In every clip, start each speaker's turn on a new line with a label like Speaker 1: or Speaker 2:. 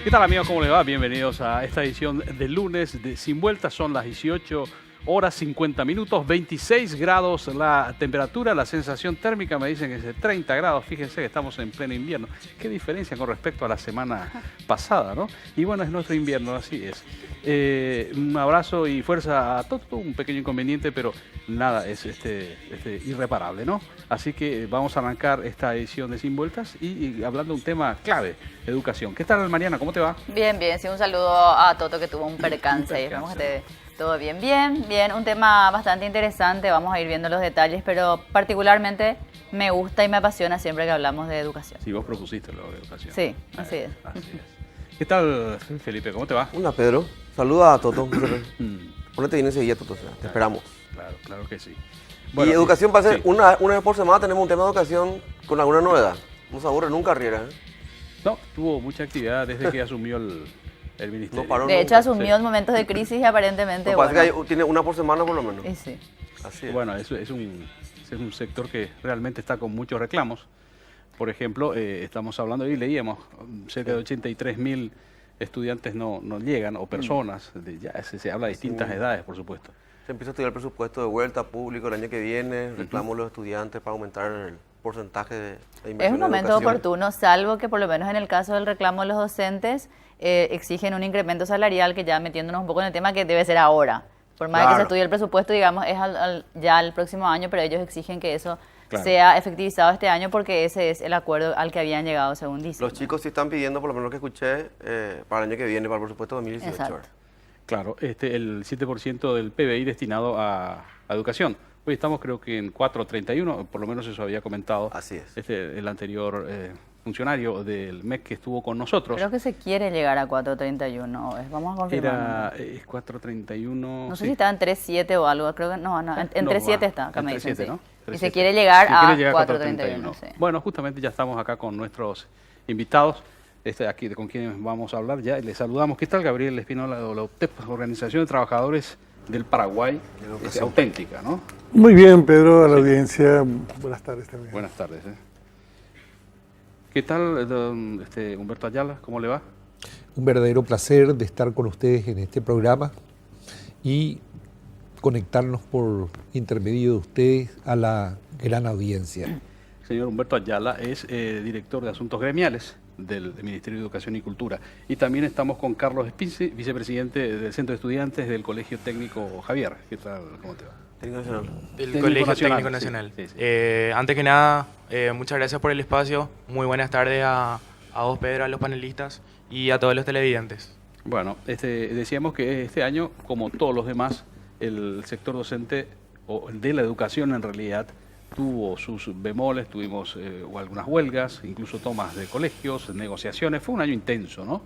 Speaker 1: ¿Qué tal, amigos? ¿Cómo les va? Bienvenidos a esta edición de lunes de Sin Vueltas. Son las 18 horas 50 minutos, 26 grados la temperatura, la sensación térmica me dicen que es de 30 grados. Fíjense que estamos en pleno invierno. Qué diferencia con respecto a la semana pasada, ¿no? Y bueno, es nuestro invierno, así es. Un abrazo y fuerza a todo, un pequeño inconveniente, pero nada, es irreparable, ¿no? Así que vamos a arrancar esta edición de Sin Vueltas y hablando de un tema clave, educación. ¿Qué tal, Mariana? ¿Cómo te va?
Speaker 2: Bien, bien, sí, un saludo a Toto que tuvo un percance. Esperemos que esté todo bien. Bien, un tema bastante interesante, vamos a ir viendo los detalles, pero particularmente me gusta y me apasiona siempre que hablamos de educación.
Speaker 1: Sí, vos propusiste lo de educación.
Speaker 2: Sí, así es.
Speaker 1: Así es. ¿Qué tal, Felipe? ¿Cómo te va?
Speaker 3: Hola, Pedro. Saluda a Toto. Ponete bien enseguida, Toto. Te esperamos.
Speaker 1: Claro que sí.
Speaker 3: Bueno, y educación va a ser
Speaker 1: sí.
Speaker 3: una vez por semana tenemos un tema de educación con alguna novedad. No se aburre nunca, Riera.
Speaker 1: No, tuvo mucha actividad desde que asumió el ministerio.
Speaker 3: No paró
Speaker 2: De hecho,
Speaker 3: nunca.
Speaker 2: asumió en momentos de crisis y aparentemente,
Speaker 3: Me parece que tiene una por semana por lo menos.
Speaker 2: Y sí.
Speaker 3: Así es.
Speaker 1: Bueno, es un sector que realmente está con muchos reclamos. Por ejemplo, estamos hablando, y leíamos, cerca de 83.000 estudiantes no llegan, o personas, ya se habla de distintas edades, por supuesto.
Speaker 3: Se empieza a estudiar el presupuesto de vuelta público el año que viene, reclamos los estudiantes para aumentar el porcentaje de inversión.
Speaker 2: Es un
Speaker 3: en
Speaker 2: momento
Speaker 3: educación.
Speaker 2: oportuno, salvo que por lo menos en el caso del reclamo de los docentes exigen un incremento salarial, que ya metiéndonos un poco en el tema, que debe ser ahora. Por más de que se estudie el presupuesto, digamos, es ya el próximo año, pero ellos exigen que eso sea efectivizado este año porque ese es el acuerdo al que habían llegado, según dicen.
Speaker 3: Los chicos sí están pidiendo, por lo menos lo que escuché, para el año que viene, para el presupuesto 2018.
Speaker 2: Exacto.
Speaker 1: Claro, el 7% del PBI destinado a educación. Hoy estamos creo que en 4.31, por lo menos eso había comentado.
Speaker 3: Así es.
Speaker 1: El anterior funcionario del MEC que estuvo con nosotros.
Speaker 2: Creo que se quiere llegar a 4.31, vamos a confirmar.
Speaker 1: Es 4.31.
Speaker 2: No sé si estaba en 3.7 o algo, creo que no, en 3.7 está, acá me dicen, sí.
Speaker 1: ¿no?
Speaker 2: Y se quiere llegar a 4.31. Sí.
Speaker 1: Bueno, justamente ya estamos acá con nuestros invitados. Aquí con quienes vamos a hablar ya. Les saludamos. ¿Qué tal, Gabriel Espinola de la UTEP, Organización de Trabajadores del Paraguay? Auténtica, ¿no?
Speaker 4: Muy bien, Pedro, a la audiencia. Buenas tardes también.
Speaker 1: Buenas tardes. ¿Qué tal, don Humberto Ayala? ¿Cómo le va?
Speaker 5: Un verdadero placer de estar con ustedes en este programa y conectarnos por intermedio de ustedes a la gran audiencia.
Speaker 1: Señor Humberto Ayala es director de Asuntos Gremiales del Ministerio de Educación y Cultura. Y también estamos con Carlos Espinci, vicepresidente del Centro de Estudiantes del Colegio Técnico Javier. ¿Qué tal? ¿Cómo te va?
Speaker 3: Técnico Nacional.
Speaker 6: Del Colegio Técnico Nacional. Sí. Antes que nada, muchas gracias por el espacio. Muy buenas tardes a vos, Pedro, a los panelistas y a todos los televidentes.
Speaker 1: Bueno, decíamos que este año, como todos los demás, el sector docente, o de la educación en realidad, tuvo sus bemoles, tuvimos algunas huelgas, incluso tomas de colegios, negociaciones. Fue un año intenso, ¿no?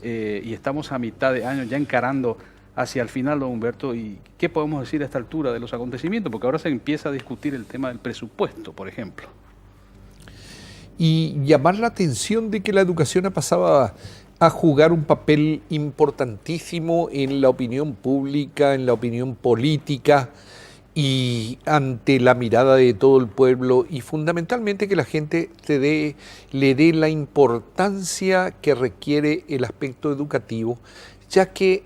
Speaker 1: Y estamos a mitad de año ya encarando hacia el final, don Humberto. ¿Y qué podemos decir a esta altura de los acontecimientos? Porque ahora se empieza a discutir el tema del presupuesto, por ejemplo.
Speaker 5: Y llamar la atención de que la educación ha pasado a jugar un papel importantísimo en la opinión pública, en la opinión política, y ante la mirada de todo el pueblo, y fundamentalmente que la gente le dé la importancia que requiere el aspecto educativo, ya que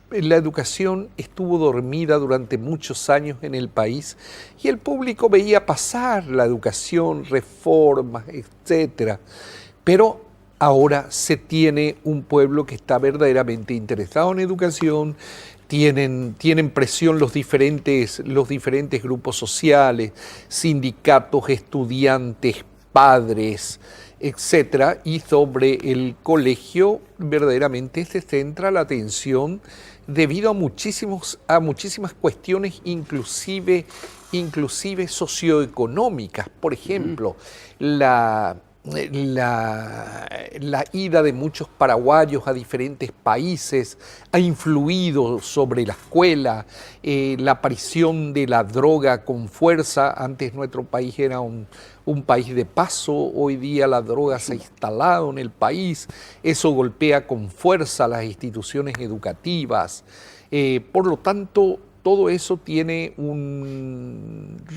Speaker 5: la educación estuvo dormida durante muchos años en el país y el público veía pasar la educación, reformas, etcétera. Pero ahora se tiene un pueblo que está verdaderamente interesado en educación. Tienen presión los diferentes grupos sociales, sindicatos, estudiantes, padres, etcétera, y sobre el colegio verdaderamente se centra la atención debido a muchísimas cuestiones, inclusive socioeconómicas. Por ejemplo, la ida de muchos paraguayos a diferentes países ha influido sobre la escuela, la aparición de la droga con fuerza. Antes nuestro país era un país de paso, hoy día la droga se ha instalado en el país, eso golpea con fuerza las instituciones educativas. Por lo tanto, todo eso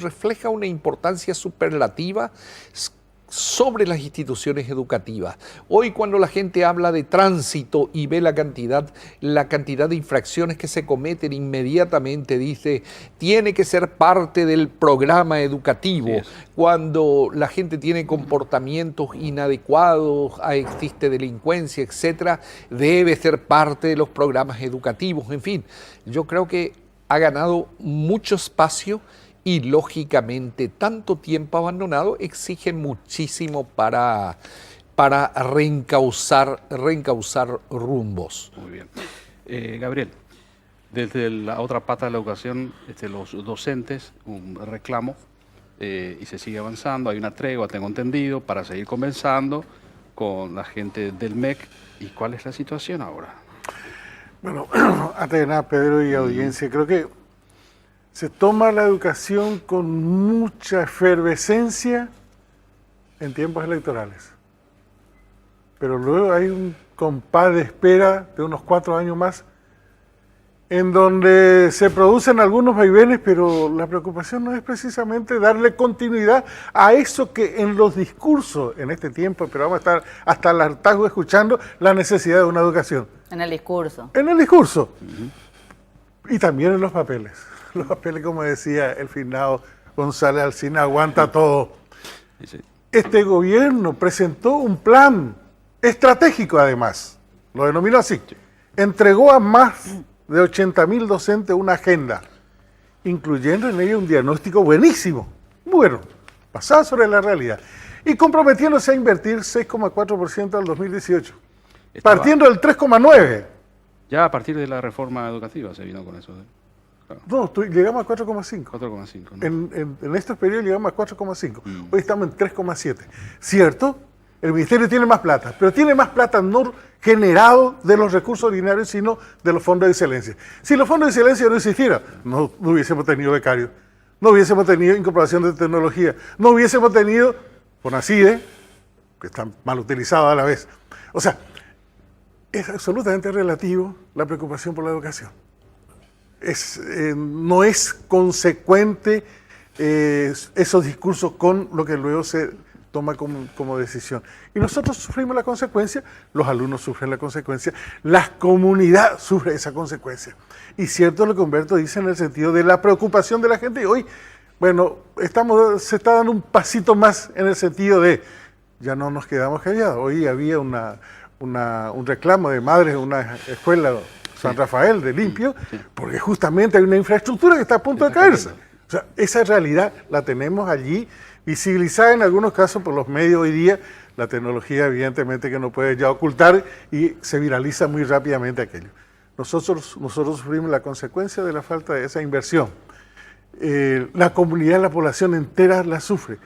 Speaker 5: refleja una importancia superlativa, sobre las instituciones educativas. Hoy cuando la gente habla de tránsito y ve la cantidad de infracciones que se cometen, inmediatamente dice, tiene que ser parte del programa educativo. Cuando la gente tiene comportamientos inadecuados, existe delincuencia, etcétera, debe ser parte de los programas educativos. En fin, yo creo que ha ganado mucho espacio y lógicamente tanto tiempo abandonado exige muchísimo para reencauzar rumbos.
Speaker 1: Muy bien. Gabriel, desde la otra pata de la educación, los docentes, un reclamo y se sigue avanzando, hay una tregua, tengo entendido, para seguir conversando con la gente del MEC. ¿Y cuál es la situación ahora?
Speaker 4: Bueno, antes de nada, Pedro y audiencia, creo que se toma la educación con mucha efervescencia en tiempos electorales. Pero luego hay un compás de espera de unos 4 años más, en donde se producen algunos vaivenes, pero la preocupación no es precisamente darle continuidad a eso que en los discursos en este tiempo, pero vamos a estar hasta el hartazgo escuchando la necesidad de una educación.
Speaker 2: En el discurso.
Speaker 4: En el discurso. Y también en los papeles. Los papeles, como decía el finado González Alsina, aguanta todo. Este gobierno presentó un plan estratégico, además, lo denominó así. Entregó a más de 80.000 docentes una agenda, incluyendo en ella un diagnóstico buenísimo, bueno, basado sobre la realidad, y comprometiéndose a invertir 6,4% al 2018, partiendo del 3,9%.
Speaker 1: Ya a partir de la reforma educativa se vino con eso. Claro.
Speaker 4: No, llegamos a 4,5.
Speaker 1: 4,5. ¿no?
Speaker 4: En estos periodos llegamos a 4,5. Hoy estamos en 3,7. ¿Cierto? El ministerio tiene más plata, pero tiene más plata no generado de los recursos ordinarios, sino de los fondos de excelencia. Si los fondos de excelencia no existieran, no hubiésemos tenido becarios, no hubiésemos tenido incorporación de tecnología, no hubiésemos tenido CONACYDE, que están mal utilizados a la vez. O sea, es absolutamente relativo la preocupación por la educación. No es consecuente esos discursos con lo que luego se toma como decisión. Y nosotros sufrimos la consecuencia, los alumnos sufren la consecuencia, la comunidad sufre esa consecuencia. Y cierto lo que Humberto dice en el sentido de la preocupación de la gente. Y hoy, bueno, se está dando un pasito más en el sentido de, ya no nos quedamos callados. Hoy había un reclamo de madres de una escuela San Rafael de Limpio, porque justamente hay una infraestructura que está a punto de caerse. O sea, esa realidad la tenemos allí, visibilizada en algunos casos por los medios hoy día, la tecnología evidentemente que no puede ya ocultar y se viraliza muy rápidamente aquello. Nosotros sufrimos la consecuencia de la falta de esa inversión. La comunidad, la población entera la sufre.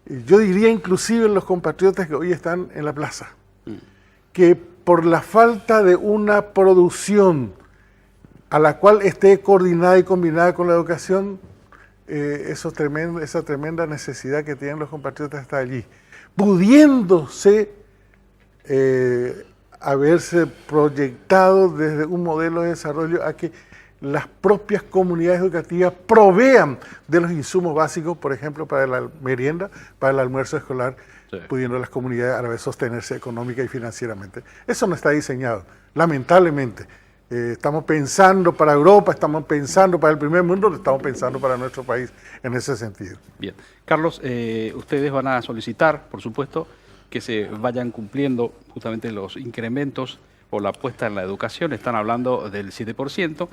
Speaker 4: Yo diría inclusive los compatriotas que hoy están en la plaza, que por la falta de una producción a la cual esté coordinada y combinada con la educación, esa tremenda necesidad que tienen los compatriotas está allí, pudiéndose haberse proyectado desde un modelo de desarrollo a que las propias comunidades educativas provean de los insumos básicos, por ejemplo, para la merienda, para el almuerzo escolar, pudiendo las comunidades a la vez sostenerse económica y financieramente. Eso no está diseñado, lamentablemente. Estamos pensando para Europa, estamos pensando para el primer mundo, estamos pensando para nuestro país en ese sentido.
Speaker 1: Bien. Carlos, ustedes van a solicitar, por supuesto, que se vayan cumpliendo justamente los incrementos por la apuesta en la educación. Están hablando del 7%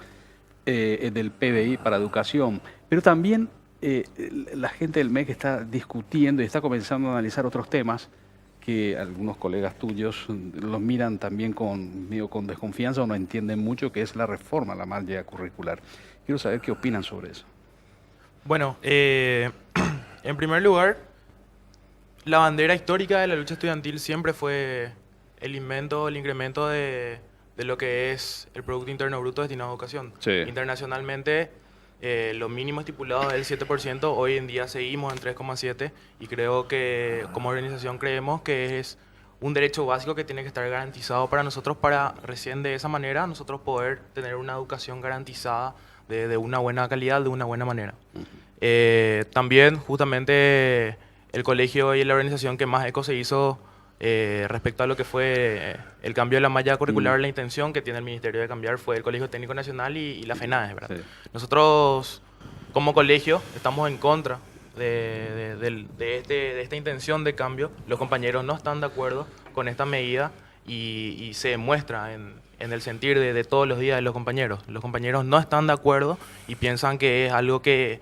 Speaker 1: del PBI para educación, pero también la gente del MEC está discutiendo y está comenzando a analizar otros temas que algunos colegas tuyos los miran también con desconfianza o no entienden mucho, que es la reforma, la malla curricular. Quiero saber qué opinan sobre eso.
Speaker 6: Bueno, en primer lugar, la bandera histórica de la lucha estudiantil siempre fue el incremento de lo que es el Producto Interno Bruto destinado a educación.
Speaker 1: Sí.
Speaker 6: Internacionalmente, lo mínimo estipulado es el 7%, hoy en día seguimos en 3,7% y creo que como organización creemos que es un derecho básico que tiene que estar garantizado para nosotros, para recién de esa manera nosotros poder tener una educación garantizada de una buena calidad, de una buena manera. También justamente el colegio y la organización que más eco se hizo respecto a lo que fue el cambio de la malla curricular. La intención que tiene el Ministerio de cambiar fue el Colegio Técnico Nacional y la FENADE, ¿verdad?
Speaker 1: Sí.
Speaker 6: Nosotros, como colegio, estamos en contra de esta intención de cambio. Los compañeros no están de acuerdo con esta medida y se demuestra en el sentir de todos los días de los compañeros. Los compañeros no están de acuerdo y piensan que es algo que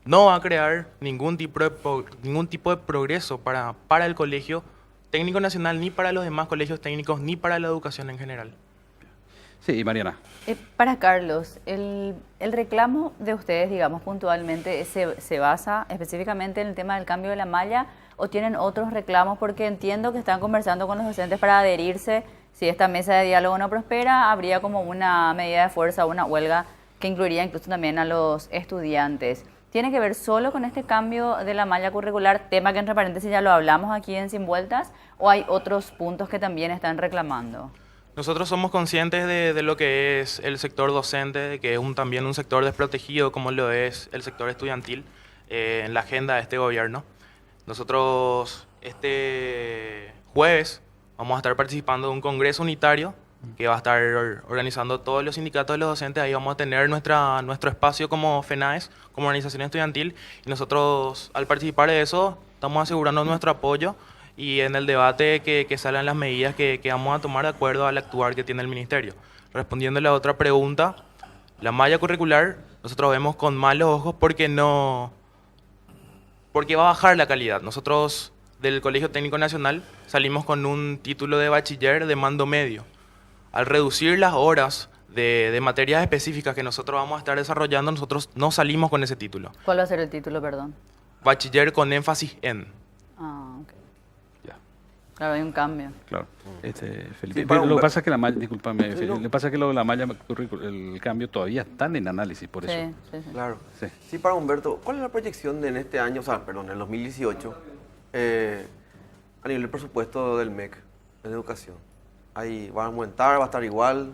Speaker 6: no va a crear ningún tipo de progreso para el Colegio Técnico Nacional, ni para los demás colegios técnicos, ni para la educación en general.
Speaker 1: Sí, Mariana.
Speaker 2: Para Carlos, el reclamo de ustedes, digamos, puntualmente, ¿se basa específicamente en el tema del cambio de la malla o tienen otros reclamos? Porque entiendo que están conversando con los docentes para adherirse. Si esta mesa de diálogo no prospera, habría como una medida de fuerza, una huelga que incluiría incluso también a los estudiantes. ¿Tiene que ver solo con este cambio de la malla curricular, tema que entre paréntesis ya lo hablamos aquí en Sin Vueltas, o hay otros puntos que también están reclamando?
Speaker 6: Nosotros somos conscientes de lo que es el sector docente, de que es también un sector desprotegido como lo es el sector estudiantil en la agenda de este gobierno. Nosotros este jueves vamos a estar participando de un congreso unitario que va a estar organizando todos los sindicatos de los docentes. Ahí vamos a tener nuestro espacio como FENAES, como organización estudiantil, y nosotros al participar de eso estamos asegurando nuestro apoyo y en el debate que salgan las medidas que vamos a tomar de acuerdo al actuar que tiene el Ministerio. Respondiendo a la otra pregunta, la malla curricular nosotros vemos con malos ojos porque va a bajar la calidad. Nosotros del Colegio Técnico Nacional salimos con un título de bachiller de mando medio. Al reducir las horas de materias específicas que nosotros vamos a estar desarrollando, nosotros no salimos con ese título.
Speaker 2: ¿Cuál va a ser el título, perdón?
Speaker 6: Bachiller con énfasis en.
Speaker 2: Ah, ok.
Speaker 1: Ya,
Speaker 2: Claro, hay un cambio.
Speaker 1: claro. Felipe,
Speaker 3: Sí, para
Speaker 1: lo que
Speaker 3: un-
Speaker 1: pasa es que la malla, discúlpame,
Speaker 3: Sí, no.
Speaker 1: lo que pasa es que lo de la malla el cambio todavía están en análisis, por eso.
Speaker 2: Sí, sí, sí.
Speaker 3: Claro.
Speaker 1: Sí.
Speaker 3: Sí, para Humberto, ¿cuál es la proyección en este año, en el 2018, a nivel del presupuesto del MEC en educación? ¿Va a aumentar, va a estar igual?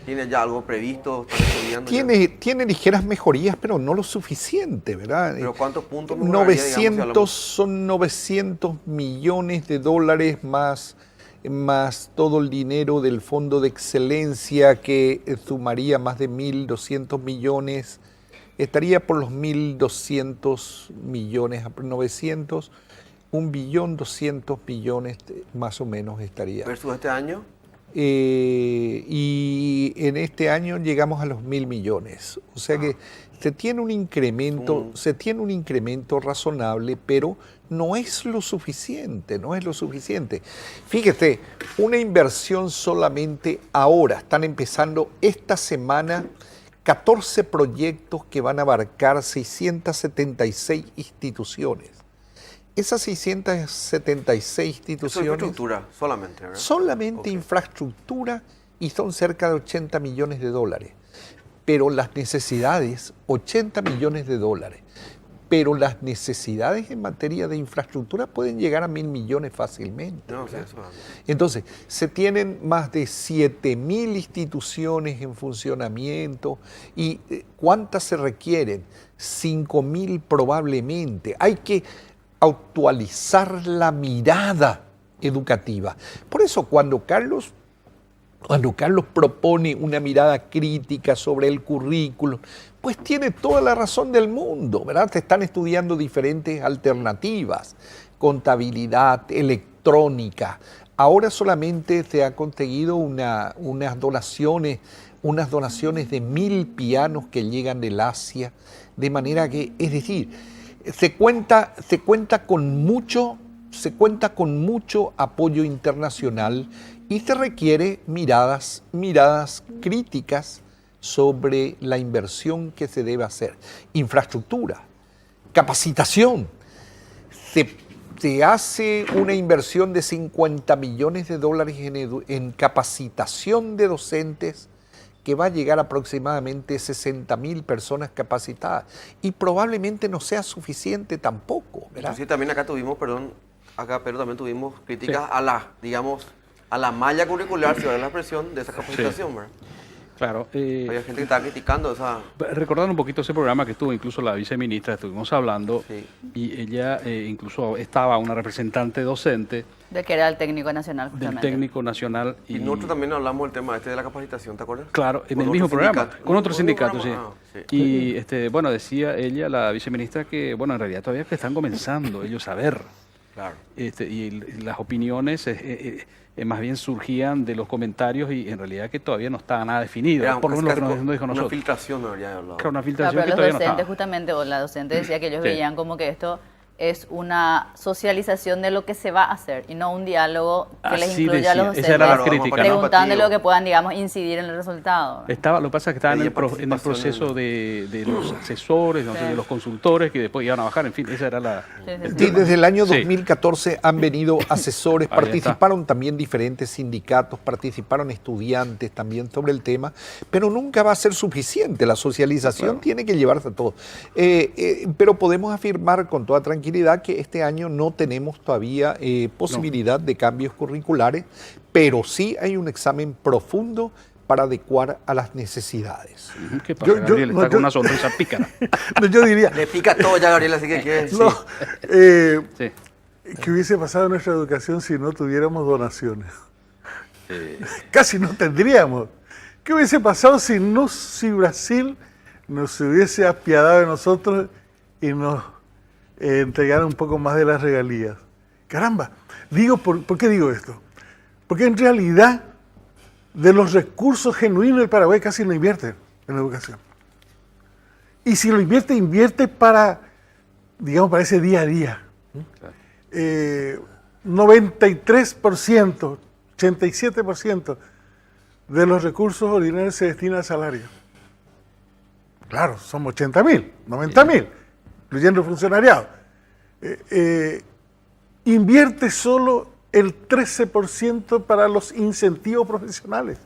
Speaker 3: ¿Tiene ya algo previsto? ¿Están estudiando ya?
Speaker 5: Tiene ligeras mejorías, pero no lo suficiente, ¿verdad?
Speaker 3: ¿Pero cuántos puntos mejoraría, digamos, si
Speaker 5: 900
Speaker 3: hablamos?
Speaker 5: son 900 millones de dólares más todo el dinero del Fondo de Excelencia que sumaría más de 1.200 millones. Estaría por los 1.200 millones, 900, 1.200 millones más o menos estaría.
Speaker 3: ¿Versus este año?
Speaker 5: Y en este año llegamos a los 1.000 millones. O sea que se tiene un incremento, razonable, pero no es lo suficiente, no es lo suficiente. Fíjate, una inversión solamente ahora, están empezando esta semana 14 proyectos que van a abarcar 676 instituciones. Esas 676
Speaker 3: Eso es
Speaker 5: instituciones...
Speaker 3: infraestructura solamente, ¿verdad?
Speaker 5: Solamente
Speaker 3: Ok.
Speaker 5: infraestructura y son cerca de 80 millones de dólares. Pero las necesidades, 80 millones de dólares. Pero las necesidades en materia de infraestructura pueden llegar a 1.000 millones fácilmente.
Speaker 3: No, sí,
Speaker 5: ¿verdad?
Speaker 3: eso.
Speaker 5: Entonces, se tienen más de 7.000 instituciones en funcionamiento. ¿Y cuántas se requieren? 5.000 probablemente. Hay que actualizar la mirada educativa. Por eso cuando Carlos propone una mirada crítica sobre el currículo, pues tiene toda la razón del mundo, ¿verdad? Se están estudiando diferentes alternativas, contabilidad, electrónica. Ahora solamente se ha conseguido unas donaciones de 1.000 pianos que llegan del Asia, de manera que, es decir, se cuenta con mucho apoyo internacional y se requiere miradas críticas sobre la inversión que se debe hacer. Infraestructura, capacitación. Se hace una inversión de 50 millones de dólares en capacitación de docentes que va a llegar aproximadamente 60.000 personas capacitadas y probablemente no sea suficiente tampoco, ¿verdad?
Speaker 3: Inclusive también acá tuvimos, pero también tuvimos críticas a la malla curricular, si vale la expresión, de esa capacitación, ¿verdad?
Speaker 1: Claro.
Speaker 3: Había gente que estaba criticando esa...
Speaker 1: Recordando un poquito ese programa que estuvo incluso la viceministra, estuvimos hablando,
Speaker 3: Sí.
Speaker 1: y ella incluso estaba una representante docente
Speaker 2: De que era el técnico nacional,
Speaker 1: del
Speaker 2: justamente.
Speaker 1: técnico nacional.
Speaker 3: Y nosotros también hablamos del tema este de la capacitación, ¿te acuerdas?
Speaker 1: Claro, en
Speaker 3: Con
Speaker 1: el mismo
Speaker 3: otro
Speaker 1: programa,
Speaker 3: sindicato.
Speaker 1: con otro
Speaker 3: Con
Speaker 1: sindicato, sí.
Speaker 3: programa, sí.
Speaker 1: Y bueno, decía ella, la viceministra, que bueno, en realidad todavía que están comenzando ellos a ver.
Speaker 3: Claro.
Speaker 1: Y las opiniones más bien surgían de los comentarios y en realidad que todavía no estaba nada definido,
Speaker 3: Era
Speaker 1: por lo menos lo que nos dijo
Speaker 3: una
Speaker 1: nosotros.
Speaker 3: filtración, no habría hablado.
Speaker 1: Claro, una
Speaker 2: Claro,
Speaker 1: filtración
Speaker 2: pero
Speaker 1: que
Speaker 2: los
Speaker 1: todavía no
Speaker 2: docentes
Speaker 1: estaba.
Speaker 2: justamente, o la docente decía que ellos
Speaker 1: Sí.
Speaker 2: veían como que esto es una socialización de lo que se va a hacer y no un diálogo que les
Speaker 1: Así
Speaker 2: incluya a los
Speaker 1: decía, esa era la
Speaker 3: Claro, vamos a
Speaker 1: crítica,
Speaker 3: poner
Speaker 1: ¿no?
Speaker 2: preguntando
Speaker 3: Participativo.
Speaker 2: lo que puedan, digamos, incidir en el resultado.
Speaker 1: Lo que pasa es que estaba en
Speaker 3: Había
Speaker 1: el
Speaker 3: participación
Speaker 1: proceso de los asesores, no sé,
Speaker 2: Sí.
Speaker 1: de los consultores que después iban a bajar, en fin, esa era la...
Speaker 2: Sí, sí, sí.
Speaker 5: Sí, desde el año
Speaker 1: Sí.
Speaker 5: 2014 han venido asesores,
Speaker 1: Ahí está.
Speaker 5: participaron también diferentes sindicatos, participaron estudiantes también sobre el tema, pero nunca va a ser suficiente. La socialización tiene que llevarse a todo. Pero podemos afirmar con toda tranquilidad que este año no tenemos todavía posibilidad de cambios curriculares, pero sí hay un examen profundo para adecuar a las necesidades.
Speaker 1: ¿Qué pasa, Gabriel? Está con una sonrisa pícara.
Speaker 4: No, yo diría,
Speaker 3: Le pica todo ya, Gabriel, así que ¿qué?
Speaker 4: no,
Speaker 1: Sí.
Speaker 4: ¿qué hubiese pasado en nuestra educación si no tuviéramos donaciones? Casi no tendríamos. ¿Qué hubiese pasado si Brasil nos hubiese apiadado de nosotros y nos entregara un poco más de las regalías? Caramba, ¿por qué digo esto? Porque en realidad de los recursos genuinos del Paraguay casi no invierte en la educación. Y si lo invierte para, digamos, para ese día a día. 93%, 87% de los recursos ordinarios se destina al salario. Claro, son 80.000, 90.000, incluyendo el funcionariado. Invierte solo el 13% para los incentivos profesionales.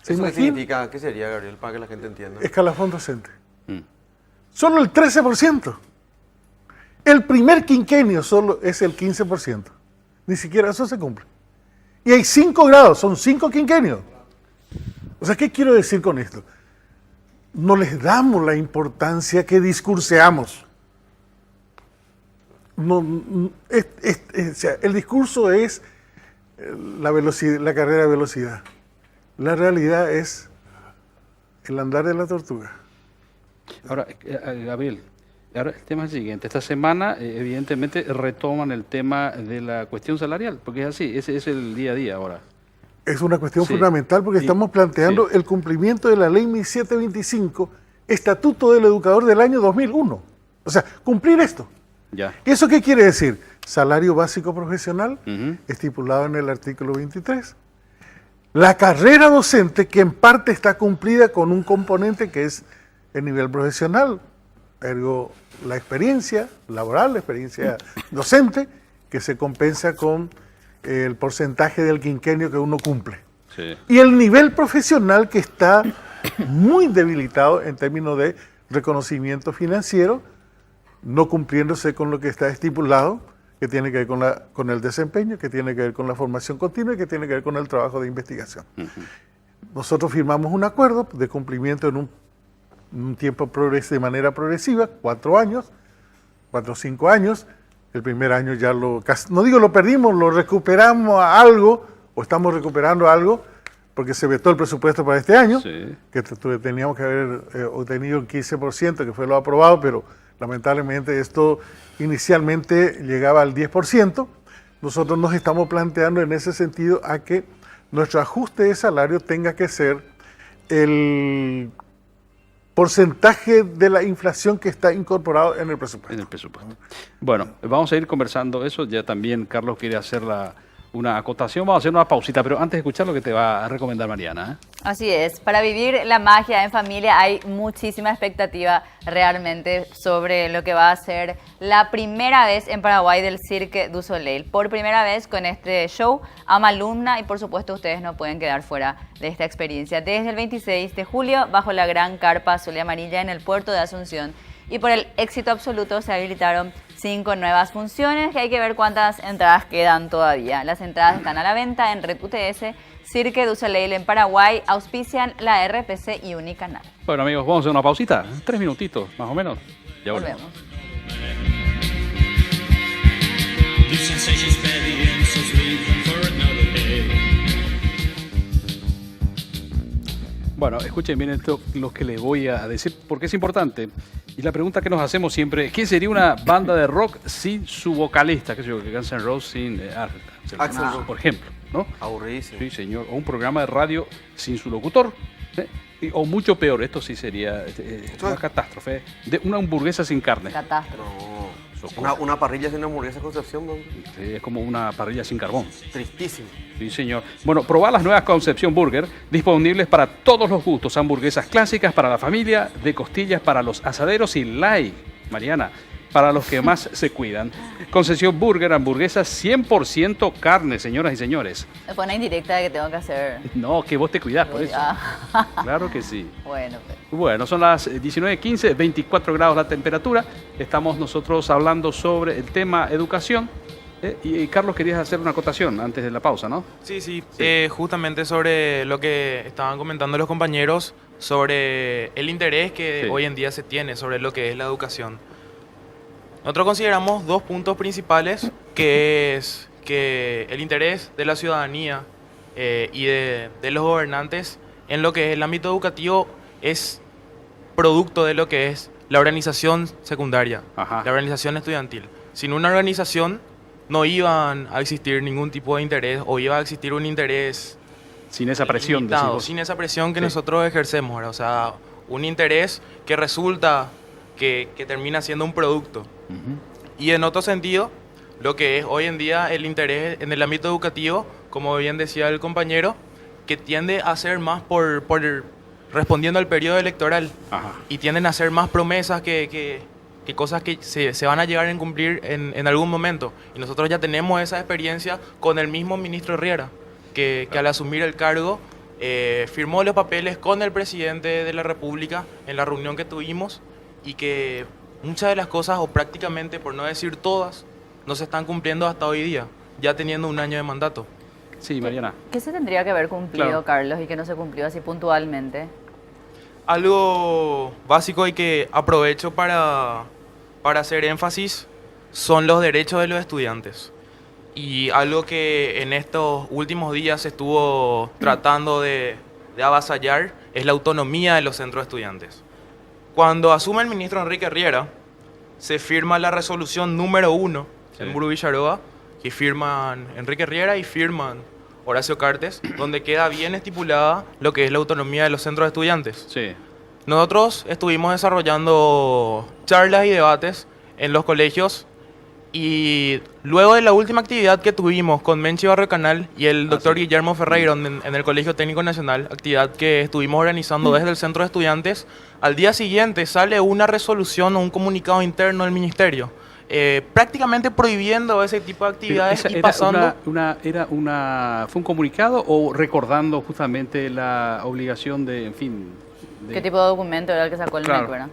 Speaker 4: ¿Se
Speaker 3: ¿Eso qué
Speaker 4: imagina?
Speaker 3: significa? ¿Qué sería, Gabriel, para que la gente entienda?
Speaker 4: Escalafón docente. Solo el 13%. El primer quinquenio solo es el 15%. Ni siquiera eso se cumple. Y hay 5 grados, son 5 quinquenios. O sea, ¿qué quiero decir con esto? No les damos la importancia que discurseamos. No, o sea, el discurso es la velocidad, la carrera de velocidad. La realidad es el andar de la tortuga.
Speaker 1: Ahora, Gabriel, ahora el tema es el siguiente. Esta semana, evidentemente, retoman el tema de la cuestión salarial, porque es así, ese es el día a día ahora.
Speaker 4: Es una cuestión
Speaker 1: Sí.
Speaker 4: fundamental porque
Speaker 1: Y-
Speaker 4: estamos planteando
Speaker 1: sí.
Speaker 4: el cumplimiento de la Ley 1725, Estatuto del Educador del año 2001. O sea, cumplir esto.
Speaker 1: Ya.
Speaker 4: ¿Eso qué quiere decir? Salario básico profesional,
Speaker 1: Ujú.
Speaker 4: estipulado en el artículo 23. La carrera docente, que en parte está cumplida con un componente que es el nivel profesional, ergo la experiencia laboral, la experiencia docente, que se compensa con el porcentaje del quinquenio que uno cumple.
Speaker 1: Sí.
Speaker 4: Y el nivel profesional, que está muy debilitado en términos de reconocimiento financiero, no cumpliéndose con lo que está estipulado, que tiene que ver con el desempeño, que tiene que ver con la formación continua y que tiene que ver con el trabajo de investigación. Nosotros firmamos un acuerdo de cumplimiento en un tiempo de manera progresiva, 4 años, 4 o 5 años. El primer año ya no digo lo perdimos, lo recuperamos a algo, o estamos recuperando algo, porque se vetó el presupuesto para este año,
Speaker 1: Sí.
Speaker 4: que teníamos que haber obtenido el 15%, que fue lo aprobado, pero lamentablemente esto inicialmente llegaba al 10%. Nosotros nos estamos planteando en ese sentido a que nuestro ajuste de salario tenga que ser el porcentaje de la inflación que está incorporado en el presupuesto.
Speaker 1: En el presupuesto. Bueno, vamos a ir conversando eso. Ya también Carlos quiere hacer una acotación. Vamos a hacer una pausita, pero antes de escuchar lo que te va a recomendar Mariana.
Speaker 2: Así es, para vivir la magia en familia hay muchísima expectativa realmente sobre lo que va a ser la primera vez en Paraguay del Cirque du Soleil. Por primera vez con este show, Amalumna, y por supuesto ustedes no pueden quedar fuera de esta experiencia. Desde el 26 de julio, bajo la gran carpa azul y amarilla en el puerto de Asunción. Y por el éxito absoluto se habilitaron 5 nuevas funciones, que hay que ver cuántas entradas quedan todavía. Las entradas están a la venta en Red UTS, Cirque du Soleil en Paraguay, auspician la RPC y Unicanal.
Speaker 1: Bueno, amigos, vamos a hacer una pausita. 3 minutitos, más o menos. Ya volvemos.
Speaker 7: New sensations experiences leaving for another day.
Speaker 1: Bueno, escuchen bien esto, lo que les voy a decir, porque es importante. Y la pregunta que nos hacemos siempre, ¿qué sería una banda de rock sin su vocalista? ¿Qué sé yo? Que Guns N' Roses sin
Speaker 3: Axl Rose,
Speaker 1: por ejemplo, ¿no?
Speaker 3: Aburridísimo.
Speaker 1: Sí, señor. O un programa de radio sin su locutor. O mucho peor, esto sí sería una catástrofe. De una hamburguesa sin carne.
Speaker 2: Catástrofe.
Speaker 3: No, una parrilla sin hamburguesa Concepción, ¿no?
Speaker 1: Sí, es como una parrilla sin carbón.
Speaker 3: Tristísimo.
Speaker 1: Sí, señor. Bueno, probar las nuevas Concepción Burger, disponibles para todos los gustos. Hamburguesas clásicas para la familia, de costillas para los asaderos y light, Mariana, para los que más se cuidan. Concepción Burger, hamburguesas 100% carne, señoras y señores.
Speaker 2: Me pone indirecta que tengo que hacer.
Speaker 1: No, que vos te cuidás por eso. Claro que sí.
Speaker 2: Bueno, pues.
Speaker 1: Bueno, son las 19:15, 24 grados la temperatura. Estamos nosotros hablando sobre el tema educación. Y Carlos, querías hacer una acotación antes de la pausa, ¿no?
Speaker 6: Sí. Justamente sobre lo que estaban comentando los compañeros, sobre el interés que hoy en día se tiene sobre lo que es la educación. Nosotros consideramos dos puntos principales, que es que el interés de la ciudadanía y de los gobernantes en lo que es el ámbito educativo es producto de lo que es la organización secundaria,
Speaker 1: Ajá.
Speaker 6: la organización estudiantil. Sin una organización no iban a existir ningún tipo de interés o iba a existir un interés
Speaker 1: Sin esa presión,
Speaker 6: limitado,
Speaker 1: decís vos.
Speaker 6: sin esa presión que
Speaker 1: Sí.
Speaker 6: nosotros ejercemos, ¿verdad? O sea, un interés que resulta que termina siendo un producto.
Speaker 1: Ujú.
Speaker 6: Y en otro sentido, lo que es hoy en día el interés en el ámbito educativo, como bien decía el compañero, que tiende a ser más por respondiendo al periodo electoral.
Speaker 1: Ajá.
Speaker 6: Y tienden a hacer más promesas que cosas que se van a llegar a cumplir en algún momento. Y nosotros ya tenemos esa experiencia con el mismo ministro Riera, que al asumir el cargo firmó los papeles con el presidente de la República en la reunión que tuvimos, y que muchas de las cosas, o prácticamente, por no decir todas, no se están cumpliendo hasta hoy día, ya teniendo un año de mandato.
Speaker 1: Sí, Mariana.
Speaker 2: ¿Qué se tendría que haber cumplido,
Speaker 1: Claro.
Speaker 2: Carlos, y que no se cumplió así puntualmente?
Speaker 6: Algo básico y que aprovecho para hacer énfasis son los derechos de los estudiantes. Y algo que en estos últimos días se estuvo tratando de avasallar es la autonomía de los centros de estudiantes. Cuando asume el ministro Enrique Riera, se firma la resolución número 1 en Muro Villaroa, que firman Enrique Riera y firman Horacio Cartes, donde queda bien estipulada lo que es la autonomía de los centros de estudiantes.
Speaker 1: Sí.
Speaker 6: Nosotros estuvimos desarrollando charlas y debates en los colegios, y luego de la última actividad que tuvimos con Menchi Barrio Canal y el doctor Guillermo Ferreiro en el Colegio Técnico Nacional, actividad que estuvimos organizando desde el centro de estudiantes, al día siguiente sale una resolución o un comunicado interno del ministerio, prácticamente prohibiendo ese tipo de actividades
Speaker 1: Pero
Speaker 6: y
Speaker 1: esa
Speaker 6: pasando...
Speaker 1: ¿Fue un comunicado o recordando justamente la obligación de, en fin... de-
Speaker 2: ¿Qué tipo de documento era el que sacó el
Speaker 1: Claro.
Speaker 2: MEC, verdad?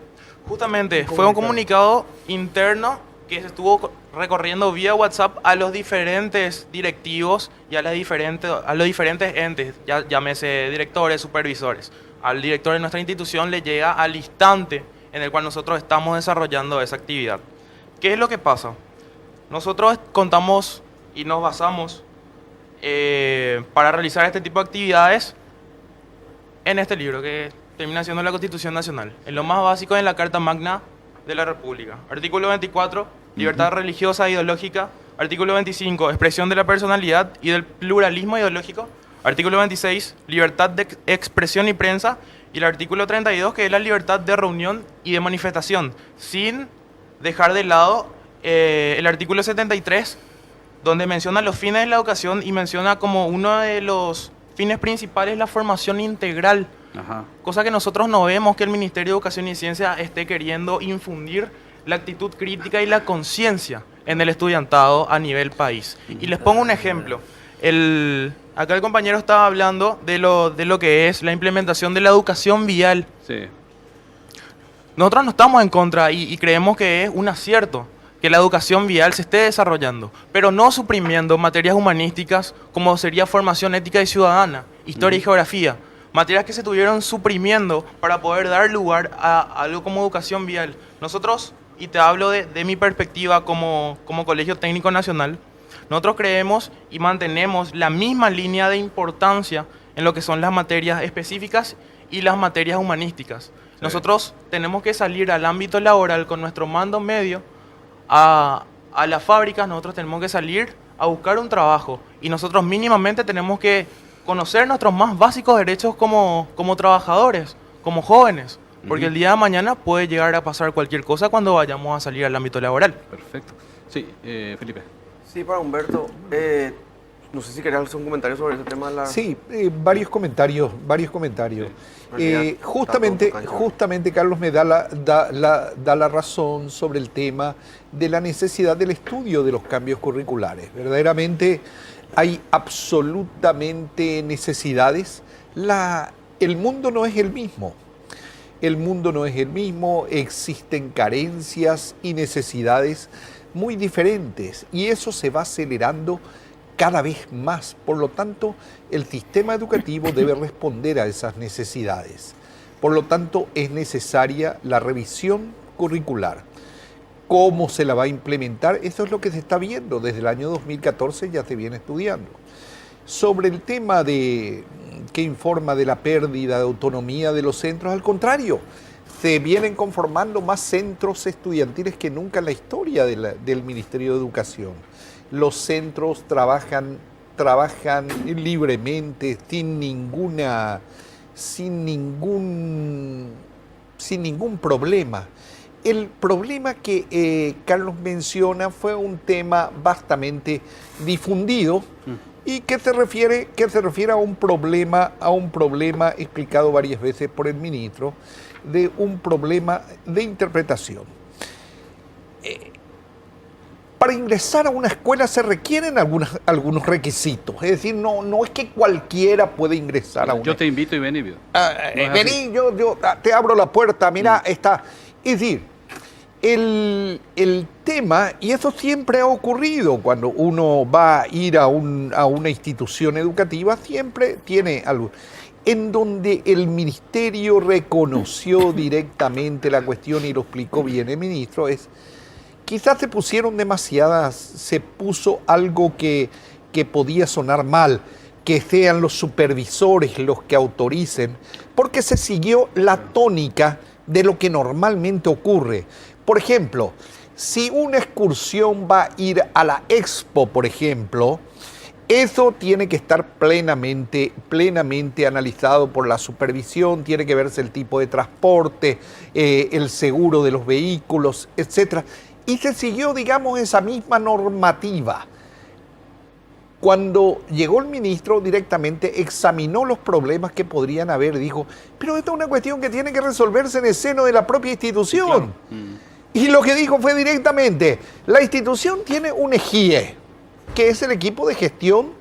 Speaker 6: Justamente, fue un comunicado interno que se estuvo recorriendo vía WhatsApp a los diferentes directivos y a los diferentes entes, ya llámese directores, supervisores. Al director de nuestra institución le llega al instante en el cual nosotros estamos desarrollando esa actividad. ¿Qué es lo que pasa? Nosotros contamos y nos basamos para realizar este tipo de actividades en este libro que termina siendo la Constitución Nacional, en lo más básico, en la Carta Magna de la República. Artículo 24, libertad religiosa e ideológica. Artículo 25, expresión de la personalidad y del pluralismo ideológico. Artículo 26, libertad de expresión y prensa. Y el artículo 32, que es la libertad de reunión y de manifestación, sin dejar de lado el artículo 73, donde menciona los fines de la educación y menciona como uno de los fines principales la formación integral.
Speaker 1: Ajá.
Speaker 6: Cosa que nosotros no vemos que el Ministerio de Educación y Ciencia esté queriendo infundir la actitud crítica y la conciencia en el estudiantado a nivel país. Y les pongo un ejemplo. Acá el compañero estaba hablando de lo que es la implementación de la educación vial.
Speaker 1: Sí.
Speaker 6: Nosotros no estamos en contra y creemos que es un acierto que la educación vial se esté desarrollando, pero no suprimiendo materias humanísticas como sería formación ética y ciudadana, historia y geografía, materias que se estuvieron suprimiendo para poder dar lugar a algo como educación vial. Nosotros, y te hablo de mi perspectiva como Colegio Técnico Nacional, nosotros creemos y mantenemos la misma línea de importancia en lo que son las materias específicas y las materias humanísticas. Nosotros tenemos que salir al ámbito laboral con nuestro mando medio a las fábricas, nosotros tenemos que salir a buscar un trabajo y nosotros mínimamente tenemos que conocer nuestros más básicos derechos como trabajadores, como jóvenes, porque el día de mañana puede llegar a pasar cualquier cosa cuando vayamos a salir al ámbito laboral.
Speaker 1: Perfecto. Sí, Felipe.
Speaker 3: Sí, para Humberto, no sé si querés hacer un comentario sobre ese tema.
Speaker 5: Sí, varios comentarios.
Speaker 3: Sí.
Speaker 5: Justamente Carlos me da la razón sobre el tema de la necesidad del estudio de los cambios curriculares. Verdaderamente hay absolutamente necesidades. El mundo no es el mismo. El mundo no es el mismo, existen carencias y necesidades muy diferentes y eso se va acelerando cada vez más. Por lo tanto, el sistema educativo debe responder a esas necesidades. Por lo tanto, es necesaria la revisión curricular. ¿Cómo se la va a implementar? Eso es lo que se está viendo. Desde el año 2014 ya se viene estudiando. Sobre el tema que informa de la pérdida de autonomía de los centros, al contrario, se vienen conformando más centros estudiantiles que nunca en la historia del Ministerio de Educación. Los centros trabajan libremente, sin ningún problema. El problema que Carlos menciona fue un tema bastante difundido y que se refiere a un problema explicado varias veces por el ministro, de un problema de interpretación. Para ingresar a una escuela se requieren algunos requisitos, es decir, no es que cualquiera puede ingresar a una.
Speaker 1: Yo te invito y ven y veo.
Speaker 5: Vení, yo te abro la puerta, mira, está. Es decir, el tema, y eso siempre ha ocurrido cuando uno va a ir a una institución educativa, siempre tiene algo. En donde el ministerio reconoció directamente la cuestión y lo explicó bien el ministro, quizás se puso algo que podía sonar mal, que sean los supervisores los que autoricen, porque se siguió la tónica de lo que normalmente ocurre. Por ejemplo, si una excursión va a ir a la Expo, por ejemplo, eso tiene que estar plenamente analizado por la supervisión, tiene que verse el tipo de transporte, el seguro de los vehículos, etc. Y se siguió, digamos, esa misma normativa. Cuando llegó el ministro, directamente examinó los problemas que podrían haber, dijo, pero esta es una cuestión que tiene que resolverse en el seno de la propia institución. Claro. Y lo que dijo fue directamente, la institución tiene un EGIE, que es el equipo de gestión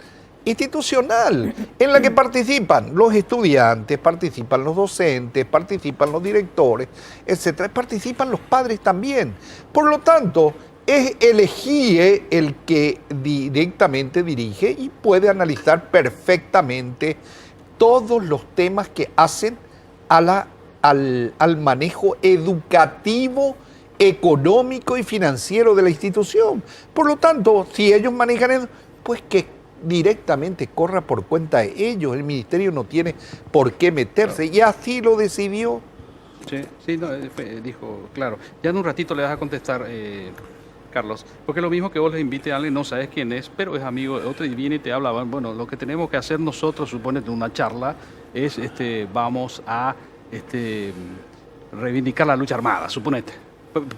Speaker 5: institucional, en la que participan los estudiantes, participan los docentes, participan los directores, etcétera, participan los padres también. Por lo tanto, es el EGIE el que directamente dirige y puede analizar perfectamente todos los temas que hacen al manejo educativo, económico y financiero de la institución. Por lo tanto, si ellos manejan eso, pues que directamente corra por cuenta de ellos. El ministerio no tiene por qué meterse, y así lo decidió.
Speaker 1: Sí, no, dijo, claro. Ya en un ratito le vas a contestar, Carlos, porque lo mismo que vos le invite a alguien, no sabes quién es, pero es amigo de otro y viene y te habla. Bueno, lo que tenemos que hacer nosotros, suponete una charla, es vamos a reivindicar la lucha armada, suponete.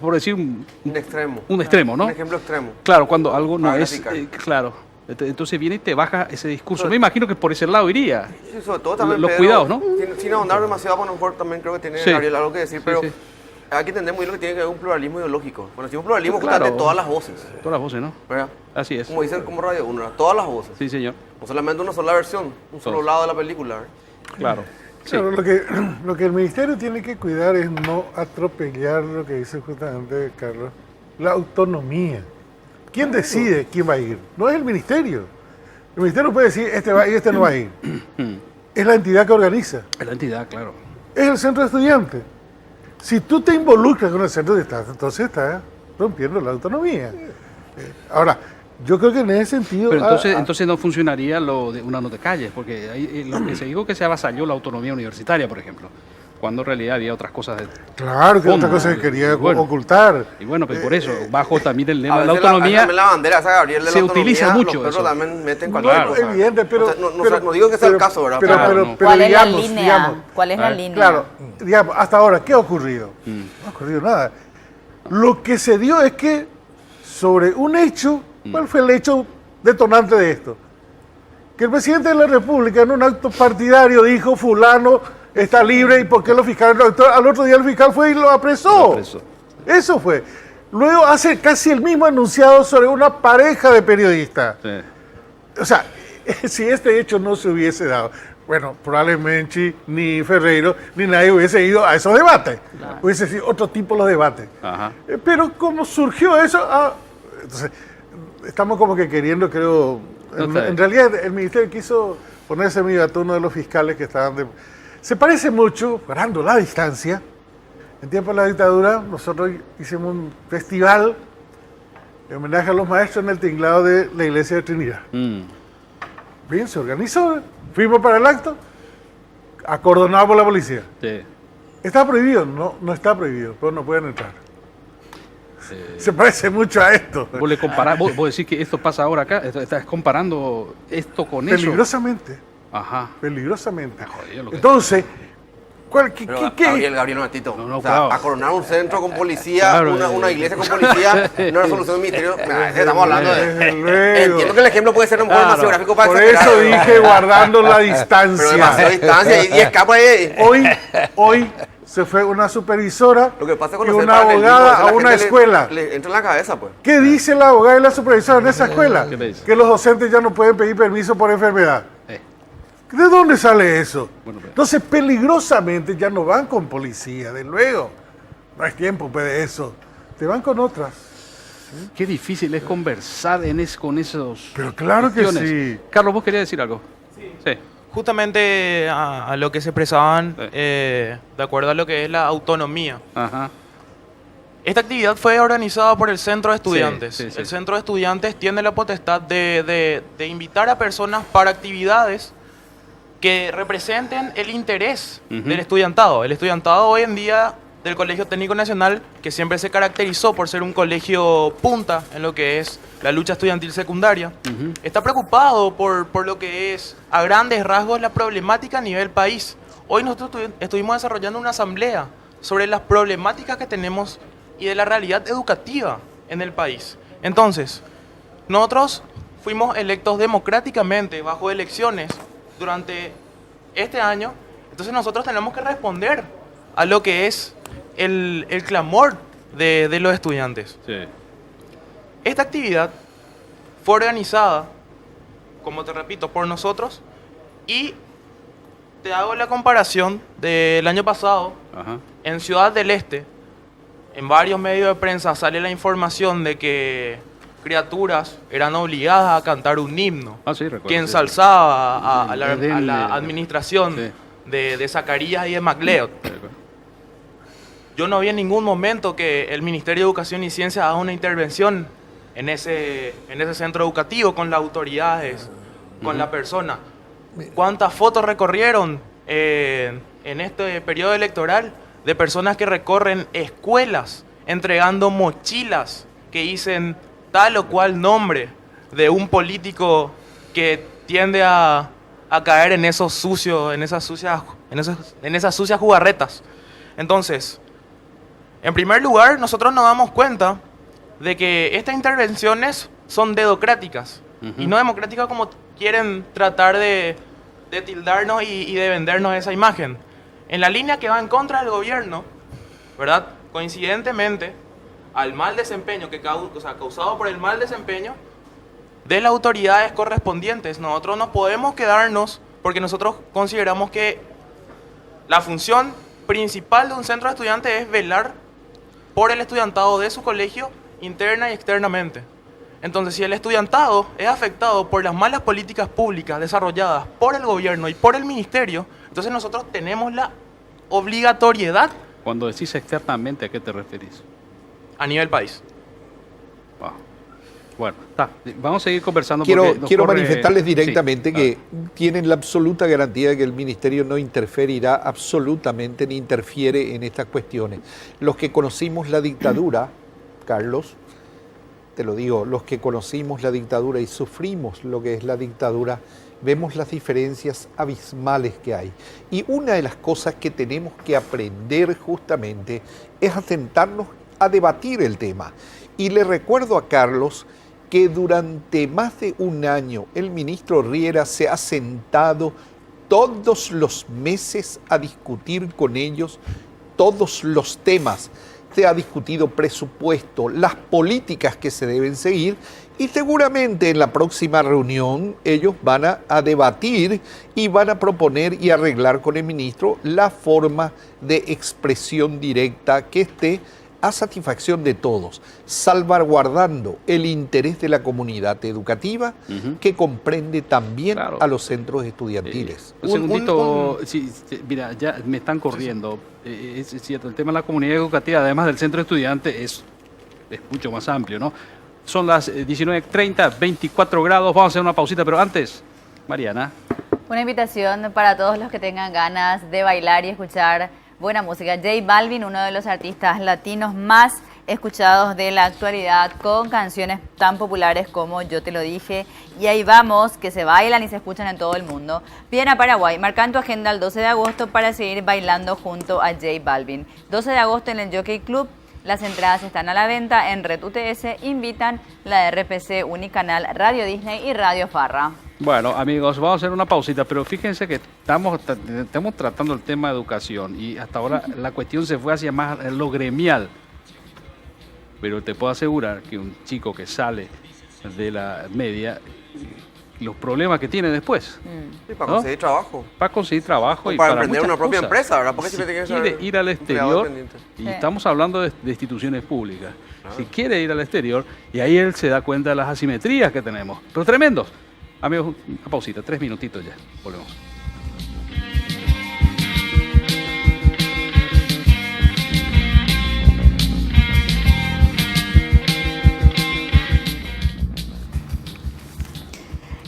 Speaker 1: Por decir un
Speaker 3: extremo.
Speaker 1: Un extremo, ¿no?
Speaker 3: Un ejemplo extremo.
Speaker 1: Claro, cuando algo no es... claro. Entonces viene y te baja ese discurso. Me imagino que por ese lado iría.
Speaker 3: Sí, sobre todo también
Speaker 1: los
Speaker 3: Pedro,
Speaker 1: cuidados, ¿no?
Speaker 3: Sin ahondar demasiado, a lo mejor también creo que tiene Gabriel algo que decir, pero hay que entender muy bien lo que tiene que ver un pluralismo ideológico. Cuando decimos pluralismo, justamente todas las voces.
Speaker 1: Todas las voces, ¿no?
Speaker 3: ¿Verdad?
Speaker 1: Así es.
Speaker 3: Como dicen como Radio 1, todas las voces.
Speaker 1: Sí, señor.
Speaker 3: No solamente una sola versión, un solo lado de la película. ¿verdad?
Speaker 1: Claro.
Speaker 4: Claro, lo que el ministerio tiene que cuidar es no atropellar lo que dice justamente Carlos, la autonomía. ¿Quién decide quién va a ir? No es el ministerio. El ministerio puede decir, este va y este no va a ir. Es la entidad que organiza.
Speaker 1: Es la entidad, claro.
Speaker 4: Es el centro de estudiantes. Si tú te involucras con el centro de estudiantes, entonces estás rompiendo la autonomía. Ahora, yo creo que en ese sentido...
Speaker 1: Pero entonces no funcionaría lo de una nota de calles, porque ahí, lo que se dijo que se avasalló la autonomía universitaria, por ejemplo, cuando en realidad había otras cosas de
Speaker 4: Claro que otra
Speaker 1: fondo,
Speaker 4: cosa que quería
Speaker 1: bueno.
Speaker 4: ocultar.
Speaker 1: Y bueno, pues por eso, bajo también el lema
Speaker 3: A
Speaker 1: de la
Speaker 3: veces
Speaker 1: autonomía,
Speaker 3: también la bandera esa, Gabriel, de
Speaker 1: se
Speaker 3: la autonomía,
Speaker 1: utiliza mucho
Speaker 3: los perros
Speaker 1: eso.
Speaker 3: también meten cualquier
Speaker 1: Claro.
Speaker 3: cosa.
Speaker 4: Evidente, pero...
Speaker 3: O sea, no digo que sea el caso, ¿verdad?
Speaker 4: Pero,
Speaker 1: Claro,
Speaker 4: pero,
Speaker 1: no.
Speaker 4: pero
Speaker 2: ¿Cuál es la
Speaker 4: digamos,
Speaker 2: línea?
Speaker 4: digamos,
Speaker 2: ¿Cuál es la línea?
Speaker 4: claro, digamos, hasta ahora, ¿qué ha ocurrido? No ha ocurrido nada. Lo que se dio es que sobre un hecho, ¿cuál fue el hecho detonante de esto? Que el presidente de la República en un acto partidario dijo, fulano está libre y por qué los fiscales... Al otro día el fiscal fue y lo apresó.
Speaker 1: Lo apresó.
Speaker 4: Eso fue. Luego hace casi el mismo enunciado sobre una pareja de periodistas.
Speaker 1: sí.
Speaker 4: O sea, si este hecho no se hubiese dado, bueno, probablemente ni Ferreiro ni nadie hubiese ido a esos debates. Hubiese sido otro tipo de debates.
Speaker 1: Ajá.
Speaker 4: Pero como surgió eso, entonces estamos como que queriendo, creo,
Speaker 1: No está
Speaker 4: en realidad el ministerio quiso ponerse medio a uno de los fiscales que estaban de... Se parece mucho, guardando la distancia. En tiempo de la dictadura, nosotros hicimos un festival en homenaje a los maestros en el tinglado de la iglesia de Trinidad. Bien, se organizó, fuimos para el acto, acordonado por la policía.
Speaker 1: Sí.
Speaker 4: ¿Está prohibido? No, no está prohibido, pero no pueden entrar. Se parece mucho a esto.
Speaker 1: Vos le comparás, vos decís que esto pasa ahora acá, estás comparando esto con eso.
Speaker 4: Peligrosamente,
Speaker 1: Ajá.
Speaker 4: peligrosamente.
Speaker 1: Jodido lo que-
Speaker 4: Entonces, ¿qué?
Speaker 3: Pero Gabriel, un ratito.
Speaker 1: No,
Speaker 3: o sea,
Speaker 1: claro.
Speaker 3: acoronar un centro con policía,
Speaker 1: Claro,
Speaker 3: una iglesia con policía, una resolución del ministerio. Estamos hablando
Speaker 4: Desde
Speaker 3: de...
Speaker 4: luego.
Speaker 3: Entiendo que el ejemplo puede ser un poco
Speaker 1: Claro.
Speaker 3: más geográfico para
Speaker 4: Por
Speaker 3: exagerar,
Speaker 4: eso
Speaker 3: pero-
Speaker 4: dije guardando la
Speaker 3: Pero demasiada
Speaker 4: distancia.
Speaker 3: distancia y escapa ahí.
Speaker 4: Hoy se fue una supervisora
Speaker 3: Lo que pasa
Speaker 4: y
Speaker 3: con los
Speaker 4: una abogada a una escuela.
Speaker 3: Le entra en la cabeza, pues.
Speaker 4: ¿Qué dice la abogada y la supervisora en esa escuela?
Speaker 1: ¿Qué le dice?
Speaker 4: Que los docentes ya no pueden pedir permiso por enfermedad.
Speaker 1: Eh,
Speaker 4: ¿De dónde sale eso?
Speaker 1: Bueno, pero-
Speaker 4: Entonces, peligrosamente ya no van con policía, de luego. No hay tiempo pues, de eso. Te van con otras.
Speaker 1: Qué difícil es conversar con esos.
Speaker 4: Pero claro que
Speaker 1: cuestiones.
Speaker 4: sí.
Speaker 1: Carlos, vos querías decir algo. Sí.
Speaker 6: Justamente a lo que se expresaban, de acuerdo a lo que es la autonomía.
Speaker 1: Ajá.
Speaker 6: Esta actividad fue organizada por el Centro de Estudiantes.
Speaker 1: Sí, sí, sí.
Speaker 6: El Centro de Estudiantes tiene la potestad de invitar a personas para actividades que representen el interés
Speaker 1: Ujú.
Speaker 6: del estudiantado. El estudiantado hoy en día del Colegio Técnico Nacional, que siempre se caracterizó por ser un colegio punta en lo que es la lucha estudiantil secundaria,
Speaker 1: Ujú.
Speaker 6: está preocupado por lo que es, a grandes rasgos, la problemática a nivel país. Hoy nosotros estuvimos desarrollando una asamblea sobre las problemáticas que tenemos y de la realidad educativa en el país. Entonces, nosotros fuimos electos democráticamente bajo elecciones durante este año, entonces nosotros tenemos que responder a lo que es el clamor de los estudiantes.
Speaker 1: Sí.
Speaker 6: Esta actividad fue organizada, como te repito, por nosotros y te hago la comparación del año pasado.
Speaker 1: Ajá.
Speaker 6: En Ciudad del Este, en varios medios de prensa sale la información de que criaturas eran obligadas a cantar un himno
Speaker 1: Ah, sí, recuerdo.
Speaker 6: que
Speaker 1: sí.
Speaker 6: ensalzaba a la
Speaker 1: Edén,
Speaker 6: administración
Speaker 1: sí.
Speaker 6: de Zacarías y de MacLeod.
Speaker 1: Sí, recuerdo.
Speaker 6: Yo no vi en ningún momento que el Ministerio de Educación y Ciencia haga una intervención en ese centro educativo con las autoridades, con la persona. ¿Cuántas fotos recorrieron en este periodo electoral de personas que recorren escuelas entregando mochilas que dicen tal o cual nombre de un político que tiende a caer en esos sucios, en esas sucias jugarretas? Entonces, en primer lugar, nosotros nos damos cuenta de que estas intervenciones son dedocráticas y no democráticas como quieren tratar de tildarnos y de vendernos esa imagen. En la línea que va en contra del gobierno, ¿verdad? Coincidentemente, al mal desempeño causado por el mal desempeño de las autoridades correspondientes, nosotros no podemos quedarnos porque nosotros consideramos que la función principal de un centro de estudiantes es velar por el estudiantado de su colegio interna y externamente. Entonces, si el estudiantado es afectado por las malas políticas públicas desarrolladas por el gobierno y por el ministerio, entonces nosotros tenemos la obligatoriedad
Speaker 1: Cuando decís externamente, ¿a qué te referís?
Speaker 6: a nivel país.
Speaker 1: Wow. Bueno, está. Vamos a seguir conversando.
Speaker 5: Quiero
Speaker 1: porque nos corre-
Speaker 5: manifestarles directamente
Speaker 1: Sí,
Speaker 5: que tienen la absoluta garantía de que el Ministerio no interferirá absolutamente ni interfiere en estas cuestiones. Los que conocimos la dictadura, Carlos, te lo digo, los que conocimos la dictadura y sufrimos lo que es la dictadura, vemos las diferencias abismales que hay. Y una de las cosas que tenemos que aprender justamente es a sentarnos a debatir el tema. Y le recuerdo a Carlos que durante más de un año el ministro Riera se ha sentado todos los meses a discutir con ellos todos los temas. Se ha discutido presupuesto, las políticas que se deben seguir y seguramente en la próxima reunión ellos van a debatir y van a proponer y arreglar con el ministro la forma de expresión directa que esté a satisfacción de todos, salvaguardando el interés de la comunidad educativa que comprende también
Speaker 1: Claro.
Speaker 5: a los centros estudiantiles.
Speaker 1: Un segundito, sí, mira, ya me están corriendo. Es cierto, el tema de la comunidad educativa, además del centro de estudiantes, es mucho más amplio, ¿no? Son las 19:30, 24 grados. Vamos a hacer una pausita, pero antes, Mariana.
Speaker 2: Una invitación para todos los que tengan ganas de bailar y escuchar buena música. J Balvin, uno de los artistas latinos más escuchados de la actualidad, con canciones tan populares como Yo te lo dije y Ahí vamos, que se bailan y se escuchan en todo el mundo. Viene a Paraguay, marca en tu agenda el 12 de agosto para seguir bailando junto a J Balvin. 12 de agosto en el Jockey Club. Las entradas están a la venta en Red UTS. Invitan la RPC, Unicanal, Radio Disney y Radio Farra.
Speaker 1: Bueno, amigos, vamos a hacer una pausita, pero fíjense que estamos tratando el tema de educación y hasta ahora la cuestión se fue hacia más lo gremial. Pero te puedo asegurar que un chico que sale de la media, los problemas que tiene después,
Speaker 3: Sí, para
Speaker 1: ¿no?
Speaker 3: conseguir trabajo.
Speaker 1: para conseguir trabajo
Speaker 3: O
Speaker 1: y
Speaker 3: para
Speaker 1: para
Speaker 3: emprender
Speaker 1: muchas
Speaker 3: una propia
Speaker 1: cosas.
Speaker 3: empresa, ¿verdad? Porque
Speaker 1: Si
Speaker 3: siempre tiene que
Speaker 1: quiere
Speaker 3: ser
Speaker 1: ir al
Speaker 3: empleado
Speaker 1: exterior,
Speaker 3: dependiente.
Speaker 1: y
Speaker 2: Sí.
Speaker 1: estamos hablando de instituciones públicas, si quiere ir al exterior, y ahí él se da cuenta de las asimetrías que tenemos, pero tremendos. Amigos, una pausita, 3 minutitos ya, volvemos.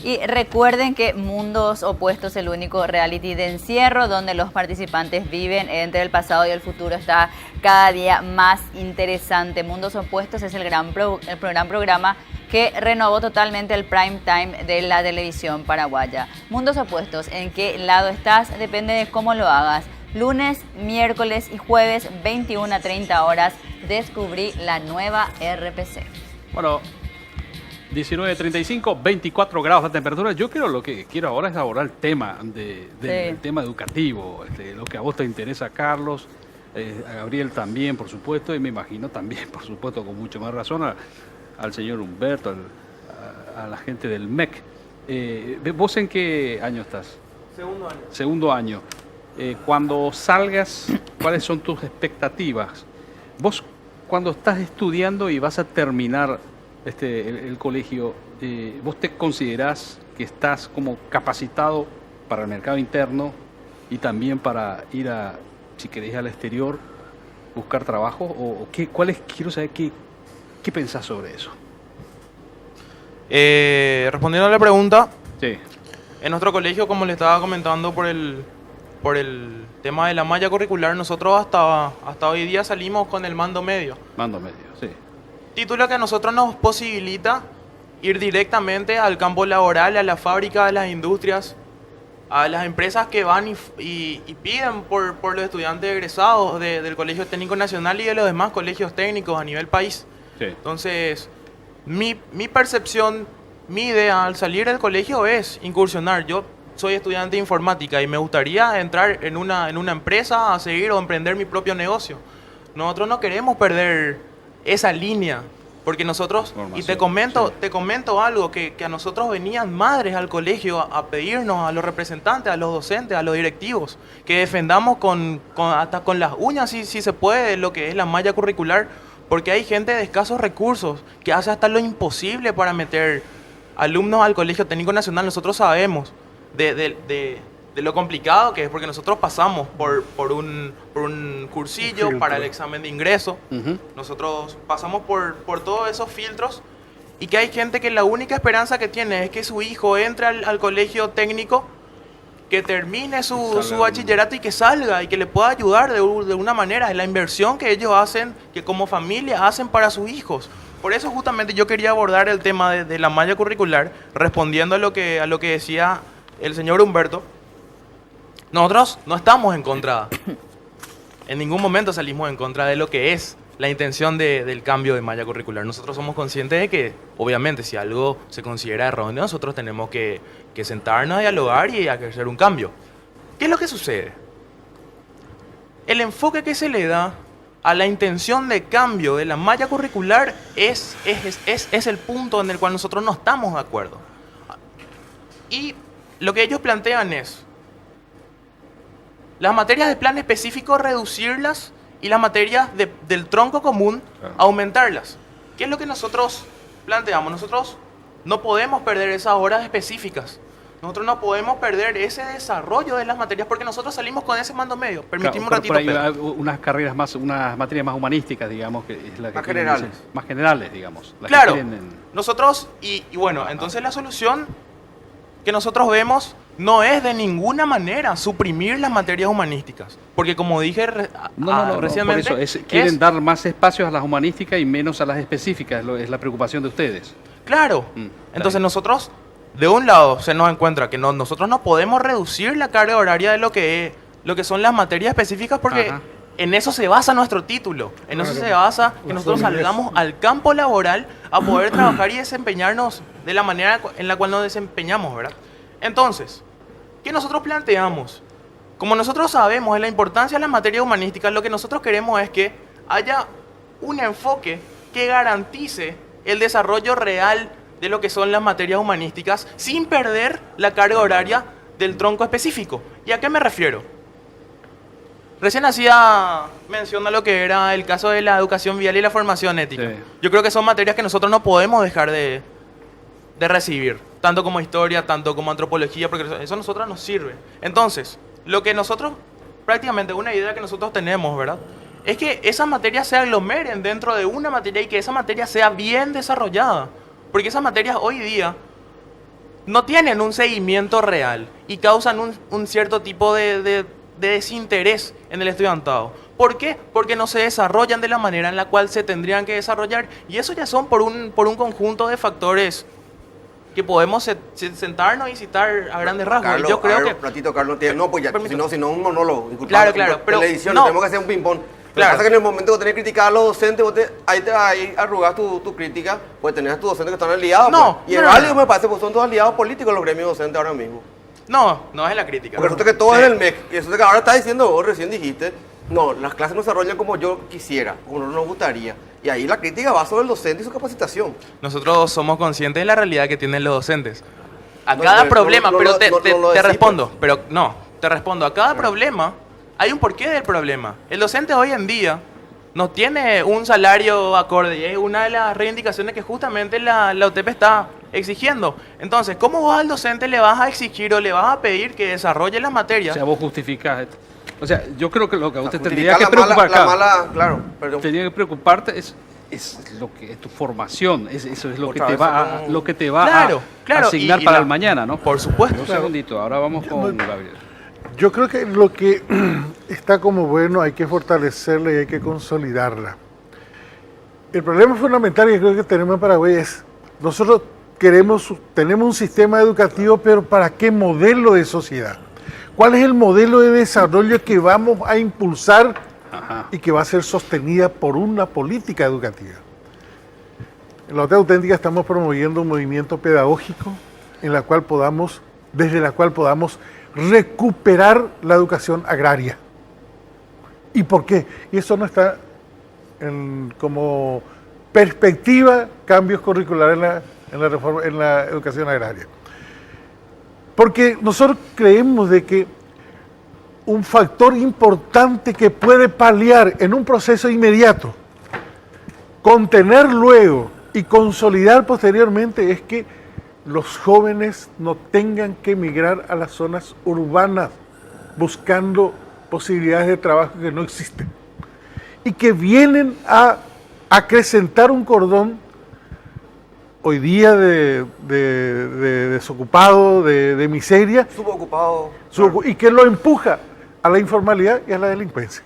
Speaker 2: Y recuerden que Mundos Opuestos, el único reality de encierro donde los participantes viven entre el pasado y el futuro, está cada día más interesante. Mundos Opuestos es el gran programa que renovó totalmente el prime time de la televisión paraguaya. Mundos Opuestos, ¿en qué lado estás? Depende de cómo lo hagas. Lunes, miércoles y jueves, 21 a 30 horas, descubrí la nueva RPC.
Speaker 1: Bueno, 19:35, 24 grados la temperatura. Yo lo que quiero ahora es abordar el tema del tema educativo, lo que a vos te interesa, Carlos, a Gabriel también, por supuesto, y me imagino también, por supuesto, con mucho más razón, al señor Humberto, a la gente del MEC. ¿Vos en qué año estás?
Speaker 6: Segundo año.
Speaker 1: Segundo año. Cuando salgas, ¿cuáles son tus expectativas? Vos, cuando estás estudiando y vas a terminar el colegio, ¿vos te considerás que estás como capacitado para el mercado interno y también para ir si querés, al exterior, buscar trabajo? ¿O qué, quiero saber qué pensás sobre eso?
Speaker 6: Respondiendo a la pregunta,
Speaker 1: Sí.
Speaker 6: en nuestro colegio, como le estaba comentando por el tema de la malla curricular, nosotros hasta hoy día salimos con el mando medio.
Speaker 1: Mando medio, sí.
Speaker 6: Título que a nosotros nos posibilita ir directamente al campo laboral, a la fábrica, a las industrias, a las empresas que van y piden por los estudiantes egresados del Colegio Técnico Nacional y de los demás colegios técnicos a nivel país.
Speaker 1: Sí.
Speaker 6: Entonces, mi percepción, mi idea al salir del colegio es incursionar. Yo soy estudiante de informática y me gustaría entrar en una empresa a seguir o emprender mi propio negocio. Nosotros no queremos perder esa línea, porque nosotros, y te comento algo, que a nosotros venían madres al colegio a pedirnos, a los representantes, a los docentes, a los directivos, que defendamos hasta con las uñas, si se puede, lo que es la malla curricular, porque hay gente de escasos recursos que hace hasta lo imposible para meter alumnos al Colegio Técnico Nacional. Nosotros sabemos de lo complicado que es, porque nosotros pasamos por un cursillo para el examen de ingreso. Nosotros pasamos por todos esos filtros, y que hay gente que la única esperanza que tiene es que su hijo entre al colegio técnico, que termine su bachillerato y que salga y que le pueda ayudar de una manera. Es la inversión que ellos hacen, que como familia hacen para sus hijos. Por eso justamente yo quería abordar el tema de la malla curricular, respondiendo a lo que decía el señor Humberto. Nosotros no estamos en contra, en ningún momento salimos en contra de lo que es la intención del cambio de malla curricular. Nosotros somos conscientes de que, obviamente, si algo se considera erróneo, nosotros tenemos que sentarnos a dialogar y a hacer un cambio. ¿Qué es lo que sucede? El enfoque que se le da a la intención de cambio de la malla curricular es el punto en el cual nosotros no estamos de acuerdo. Y lo que ellos plantean es las materias de plan específico reducirlas y las materias del tronco común aumentarlas. ¿Qué es lo que nosotros planteamos? Nosotros no podemos perder esas horas específicas. Nosotros no podemos perder ese desarrollo de las materias, porque nosotros salimos con ese mando medio. Permitime un ratito,
Speaker 1: por ahí
Speaker 6: Pedro.
Speaker 1: hay unas carreras más, unas materias más humanísticas, digamos, que es la que
Speaker 3: Más
Speaker 1: quieren
Speaker 3: generales.
Speaker 1: decir. Más generales, digamos. las que
Speaker 6: Claro,
Speaker 1: quieren
Speaker 6: nosotros, y bueno, entonces la solución que nosotros vemos no es de ninguna manera suprimir las materias humanísticas, porque como dije recientemente,
Speaker 1: por eso, quieren dar más espacios a las humanísticas y menos a las específicas, es la preocupación de ustedes.
Speaker 6: claro, entonces
Speaker 1: bien.
Speaker 6: nosotros, de un lado, se nos encuentra que nosotros no podemos reducir la carga horaria de lo que son las materias específicas, porque
Speaker 1: Ajá.
Speaker 6: en eso se basa nuestro título, en eso se basa que nosotros salgamos al campo laboral a poder trabajar y desempeñarnos de la manera en la cual nos desempeñamos, ¿verdad? Entonces, ¿qué nosotros planteamos? Como nosotros sabemos de la importancia de las materias humanísticas, lo que nosotros queremos es que haya un enfoque que garantice el desarrollo real de lo que son las materias humanísticas sin perder la carga horaria del tronco específico. ¿Y a qué me refiero? Recién hacía mención a lo que era el caso de la educación vial y la formación ética.
Speaker 1: Sí.
Speaker 6: Yo creo que son materias que nosotros no podemos dejar de recibir, tanto como historia, tanto como antropología, porque eso a nosotros nos sirve. Entonces, lo que nosotros, prácticamente una idea que nosotros tenemos, ¿verdad?, es que esas materias se aglomeren dentro de una materia y que esa materia sea bien desarrollada, porque esas materias hoy día no tienen un seguimiento real y causan un cierto tipo de desinterés en el estudiantado. ¿Por qué? Porque no se desarrollan de la manera en la cual se tendrían que desarrollar, y eso ya son por un conjunto de factores que podemos sentarnos y citar a grandes rasgos.
Speaker 3: Carlos,
Speaker 6: Yo creo que...
Speaker 3: ratito, Carlos, no, pues ya,
Speaker 6: Permítame.
Speaker 3: si no un monólogo.
Speaker 6: Claro, claro, pero
Speaker 3: en la edición
Speaker 6: no.
Speaker 3: tenemos que hacer un ping-pong.
Speaker 6: Claro.
Speaker 3: Lo que pasa es que en el momento que tenés que criticar a los docentes, ahí arrugás tu crítica, pues tenés a tus docentes que están aliados.
Speaker 6: No,
Speaker 3: pues. Y
Speaker 6: no,
Speaker 3: es
Speaker 6: no,
Speaker 3: válido,
Speaker 6: no.
Speaker 3: me parece, pues son todos aliados políticos los gremios docentes ahora mismo.
Speaker 6: No es la crítica.
Speaker 3: Porque resulta que todo
Speaker 6: Sí.
Speaker 3: es del MEC. Y resulta que ahora estás diciendo, vos recién dijiste, no, las clases no se desarrollan como yo quisiera, como nos gustaría. Y ahí la crítica va sobre el docente y su capacitación.
Speaker 6: Nosotros somos conscientes de la realidad que tienen los docentes. A
Speaker 3: No,
Speaker 6: cada
Speaker 3: no,
Speaker 6: problema,
Speaker 3: no,
Speaker 6: pero
Speaker 3: no,
Speaker 6: te
Speaker 3: no lo
Speaker 6: te
Speaker 3: decís,
Speaker 6: respondo,
Speaker 3: pues.
Speaker 6: pero no, te respondo. A cada problema hay un porqué del problema. El docente hoy en día no tiene un salario acorde, y es una de las reivindicaciones que justamente la UTEP está exigiendo. Entonces, ¿cómo vos al docente le vas a exigir o le vas a pedir que desarrolle las
Speaker 1: O
Speaker 6: materias?
Speaker 1: sea, vos justificás esto. O sea, yo creo que lo que a usted tendría que
Speaker 3: Justificar
Speaker 1: preocupar,
Speaker 3: claro, perdón.
Speaker 1: tendría que preocuparte es lo que es tu formación, eso es lo que
Speaker 3: Otra
Speaker 1: te
Speaker 3: vez,
Speaker 1: va a,
Speaker 3: son-
Speaker 1: lo que te va
Speaker 6: Claro,
Speaker 1: a asignar
Speaker 6: y
Speaker 1: para
Speaker 6: la-
Speaker 1: el mañana, ¿no?
Speaker 6: Por supuesto.
Speaker 1: Un segundito, ahora vamos con Gabriel.
Speaker 4: Yo creo que lo que está como bueno hay que fortalecerla y hay que consolidarla. El problema fundamental que creo que tenemos en Paraguay es, nosotros tenemos un sistema educativo, pero ¿para qué modelo de sociedad? ¿Cuál es el modelo de desarrollo que vamos a impulsar y que va a ser sostenida por una política educativa? En la OTE Auténtica estamos promoviendo un movimiento pedagógico desde la cual podamos recuperar la educación agraria. ¿Y por qué? Y eso no está como perspectiva cambios curriculares en la educación agraria. Porque nosotros creemos de que un factor importante que puede paliar en un proceso inmediato contener luego y consolidar posteriormente es que los jóvenes no tengan que emigrar a las zonas urbanas buscando posibilidades de trabajo que no existen y que vienen a acrecentar un cordón hoy día de desocupado, de miseria,
Speaker 3: Subocupado.
Speaker 4: y que lo empuja a la informalidad y a la delincuencia.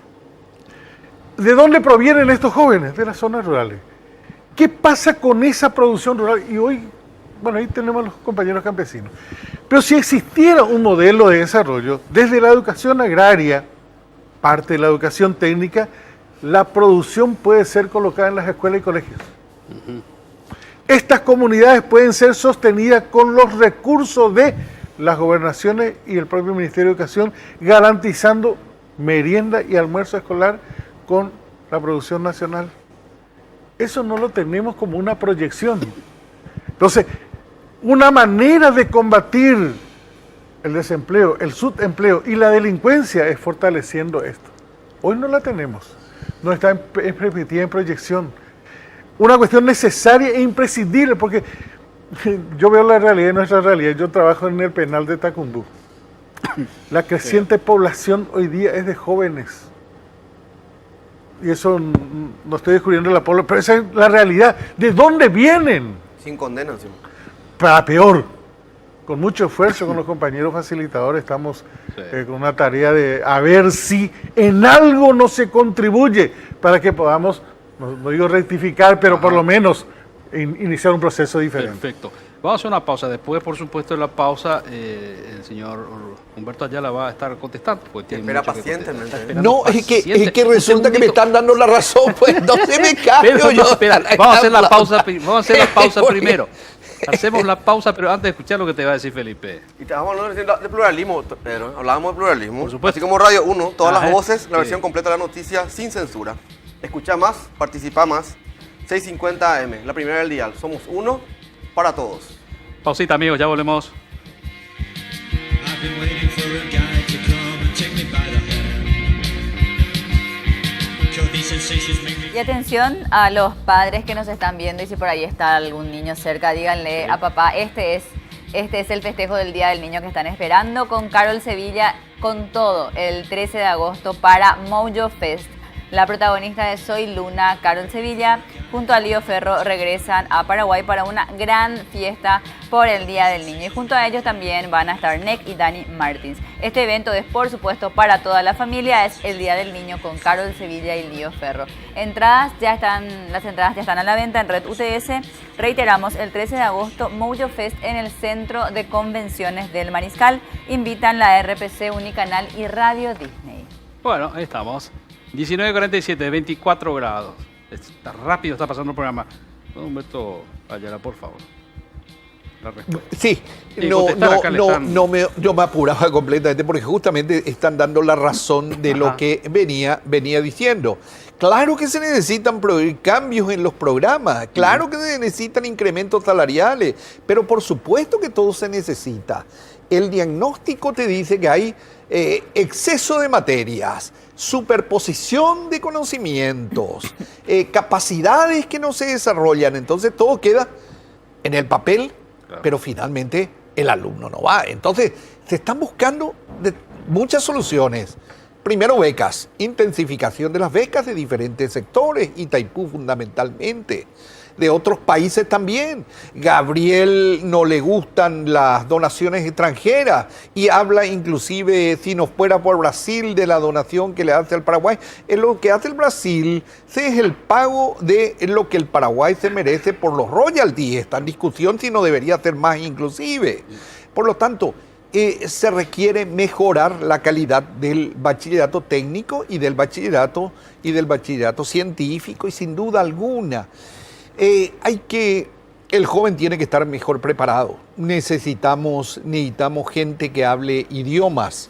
Speaker 4: ¿De dónde provienen estos jóvenes? De las zonas rurales. ¿Qué pasa con esa producción rural? Y hoy, bueno, ahí tenemos a los compañeros campesinos. Pero si existiera un modelo de desarrollo, desde la educación agraria, parte de la educación técnica, la producción puede ser colocada en las escuelas y colegios. Estas comunidades pueden ser sostenidas con los recursos de las gobernaciones y el propio Ministerio de Educación, garantizando merienda y almuerzo escolar con la producción nacional. Eso no lo tenemos como una proyección. Entonces, una manera de combatir el desempleo, el subempleo y la delincuencia es fortaleciendo esto. Hoy no la tenemos, no está en perspectiva, en proyección. Una cuestión necesaria e imprescindible, porque yo veo la realidad, nuestra realidad. Yo trabajo en el penal de Tacumbú. La creciente población hoy día es de jóvenes. Y eso no estoy descubriendo la población, pero esa es la realidad. ¿De dónde vienen?
Speaker 3: Sin condena encima.
Speaker 4: Para peor. Con mucho esfuerzo con los compañeros facilitadores estamos con una tarea de a ver si en algo no se contribuye para que podamos, no digo rectificar, pero por lo menos iniciar un proceso diferente.
Speaker 1: Perfecto. Vamos a hacer una pausa. Después, por supuesto, de la pausa, el señor Humberto Ayala va a estar contestando.
Speaker 3: Espera pacientemente.
Speaker 5: No, es que resulta que me están dando la razón, pues entonces me cambio
Speaker 1: Pero,
Speaker 5: yo.
Speaker 1: espera, vamos a hacer la pausa,
Speaker 5: ¿Por qué?
Speaker 1: primero. Hacemos la pausa, pero antes de escuchar lo que te va a decir Felipe.
Speaker 3: Y estábamos hablando de pluralismo, Pedro. Hablábamos de pluralismo.
Speaker 1: Por supuesto.
Speaker 3: Así como Radio 1, todas
Speaker 1: Ajá,
Speaker 3: las voces, la
Speaker 1: sí.
Speaker 3: versión completa de la noticia sin censura. Escucha más, participa más. 650 AM, la primera del dial. Somos uno para todos.
Speaker 1: Pausita, amigos, ya volvemos.
Speaker 7: I've been waiting for a guy to come and take me by the hand. 'Cause these sensations make me
Speaker 2: Y atención a los padres que nos están viendo y si por ahí está algún niño cerca, díganle a papá, este es el festejo del Día del Niño que están esperando con Carol Sevilla, con todo, el 13 de agosto para Mojo Fest. La protagonista de Soy Luna, Carol Sevilla, junto a Lío Ferro regresan a Paraguay para una gran fiesta por el Día del Niño. Y junto a ellos también van a estar Nick y Dani Martins. Este evento es, por supuesto, para toda la familia. Es el Día del Niño con Carol Sevilla y Lío Ferro. Las entradas ya están a la venta en Red UTS. Reiteramos, el 13 de agosto, Mojo Fest en el Centro de Convenciones del Mariscal. Invitan la RPC, Unicanal y Radio Disney.
Speaker 1: Bueno, ahí estamos. 19:47, 24 grados. Está rápido, está pasando el programa. Don Humberto Ayala, por favor. La respuesta.
Speaker 5: Sí,
Speaker 1: Sí, contestar acá le están-
Speaker 5: yo me apuraba completamente porque justamente están dando la razón de lo que venía diciendo. Claro que se necesitan cambios en los programas, claro que se necesitan incrementos salariales, pero por supuesto que todo se necesita. El diagnóstico te dice que hay exceso de materias, superposición de conocimientos, capacidades que no se desarrollan, entonces todo queda en el papel, pero finalmente el alumno no va. Entonces se están buscando muchas soluciones. Primero, becas, intensificación de las becas de diferentes sectores, Itaipú fundamentalmente, de otros países también. Gabriel no le gustan las donaciones extranjeras y habla inclusive, si nos fuera por Brasil, de la donación que le hace al Paraguay. Lo que hace el Brasil es el pago de lo que el Paraguay se merece por los royalties. Está en discusión si no debería ser más inclusive. Por lo tanto, se requiere mejorar la calidad del bachillerato técnico y del bachillerato científico, y sin duda alguna el joven tiene que estar mejor preparado. Necesitamos gente que hable idiomas.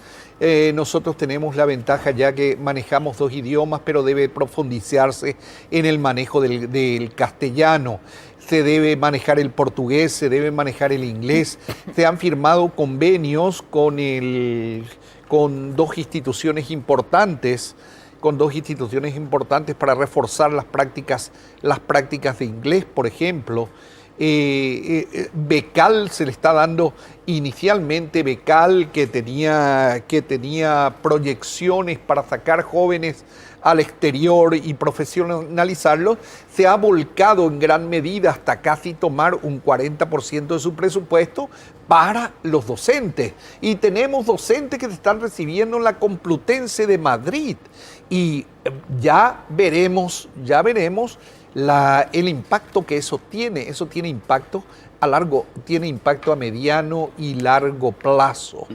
Speaker 5: Nosotros tenemos la ventaja ya que manejamos 2 idiomas, pero debe profundizarse en el manejo del castellano. Se debe manejar el portugués, se debe manejar el inglés. Se han firmado convenios con 2 instituciones importantes con dos instituciones importantes para reforzar las prácticas de inglés, por ejemplo. Becal se le está dando inicialmente, Becal que tenía proyecciones para sacar jóvenes al exterior y profesionalizarlos, se ha volcado en gran medida hasta casi tomar un 40% de su presupuesto para los docentes. Y tenemos docentes que se están recibiendo en la Complutense de Madrid. Y ya veremos el impacto que eso tiene. Eso tiene impacto a mediano y largo plazo.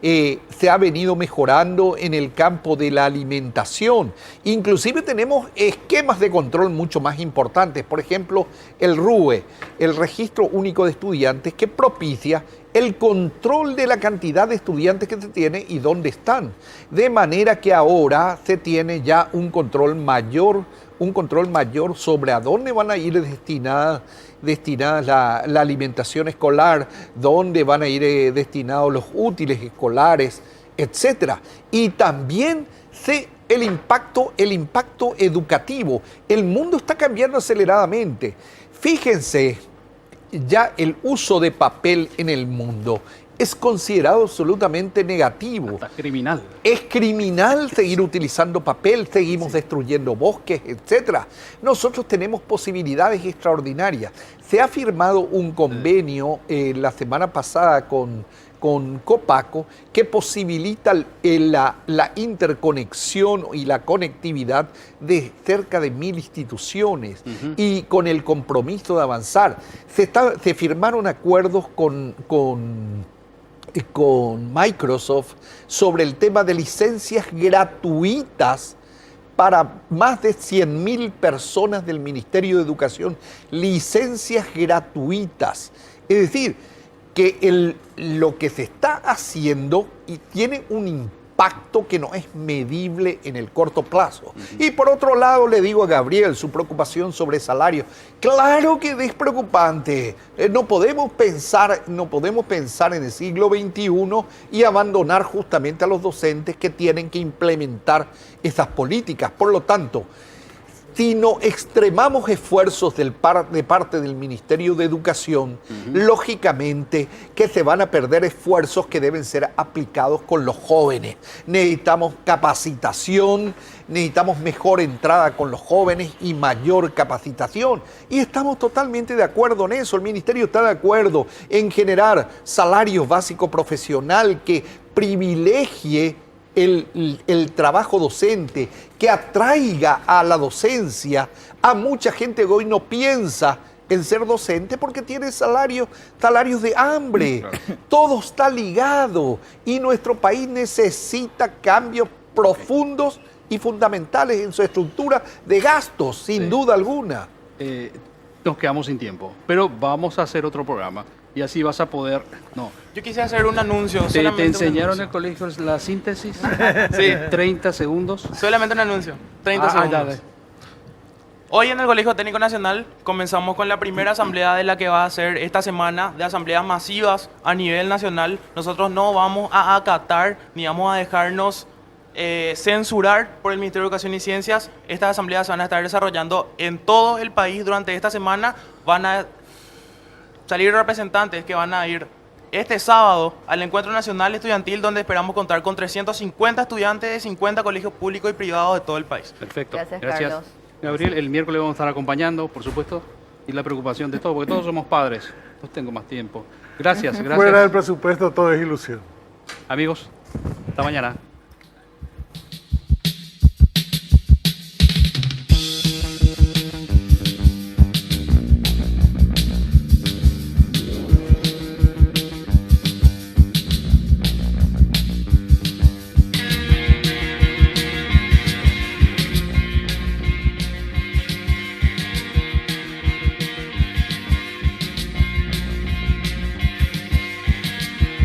Speaker 5: Se ha venido mejorando en el campo de la alimentación. Inclusive tenemos esquemas de control mucho más importantes. Por ejemplo, el RUE, el Registro Único de Estudiantes, que propicia el control de la cantidad de estudiantes que se tiene y dónde están. De manera que ahora se tiene ya un control mayor sobre a dónde van a ir destinadas la alimentación escolar, dónde van a ir destinados los útiles escolares, etc. Y también el impacto educativo. El mundo está cambiando aceleradamente. Fíjense, ya el uso de papel en el mundo es considerado absolutamente negativo.
Speaker 1: Hasta criminal.
Speaker 5: Es criminal seguir utilizando papel, seguimos destruyendo bosques, etc. Nosotros tenemos posibilidades extraordinarias. Se ha firmado un convenio la semana pasada con Copaco que posibilita la interconexión y la conectividad de cerca de 1000 instituciones y con el compromiso de avanzar. Se firmaron acuerdos con Microsoft sobre el tema de licencias gratuitas para más de 100.000 personas del Ministerio de Educación, licencias gratuitas. Es decir, que lo que se está haciendo y tiene un impacto que no es medible en el corto plazo. Y por otro lado le digo a Gabriel, su preocupación sobre salarios. Claro que es preocupante. No podemos pensar en el siglo XXI y abandonar justamente a los docentes que tienen que implementar esas políticas. Por lo tanto, si no extremamos esfuerzos de parte del Ministerio de Educación, lógicamente que se van a perder esfuerzos que deben ser aplicados con los jóvenes. Necesitamos capacitación, necesitamos mejor entrada con los jóvenes y mayor capacitación. Y estamos totalmente de acuerdo en eso. El Ministerio está de acuerdo en generar salarios básicos profesional que privilegie el trabajo docente, que atraiga a la docencia a mucha gente que hoy no piensa en ser docente porque tiene salarios de hambre. Claro. Todo está ligado y nuestro país necesita cambios profundos y fundamentales en su estructura de gastos, sin duda alguna.
Speaker 1: Nos quedamos sin tiempo, pero vamos a hacer otro programa. Y así vas a poder... No.
Speaker 6: Yo quisiera hacer un anuncio.
Speaker 1: ¿Te enseñaron en el colegio la síntesis?
Speaker 6: Sí.
Speaker 1: 30 segundos.
Speaker 6: Solamente un anuncio. 30 segundos.
Speaker 1: Dale.
Speaker 6: Hoy en el Colegio Técnico Nacional comenzamos con la primera asamblea de la que va a ser esta semana, de asambleas masivas a nivel nacional. Nosotros no vamos a acatar ni vamos a dejarnos censurar por el Ministerio de Educación y Ciencias. Estas asambleas se van a estar desarrollando en todo el país durante esta semana. Van a salir representantes que van a ir este sábado al Encuentro Nacional Estudiantil, donde esperamos contar con 350 estudiantes de 50 colegios públicos y privados de todo el país.
Speaker 1: Perfecto.
Speaker 2: Gracias, Carlos.
Speaker 1: Gabriel, el miércoles vamos a estar acompañando, por supuesto, y la preocupación de todos, porque todos somos padres. No tengo más tiempo. Gracias.
Speaker 4: Fuera del presupuesto todo es ilusión.
Speaker 1: Amigos, hasta mañana.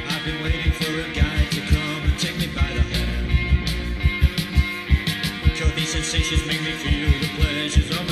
Speaker 7: I've been waiting for a guy to come and take me by the hand. Cure these sensations, make me feel the pleasures of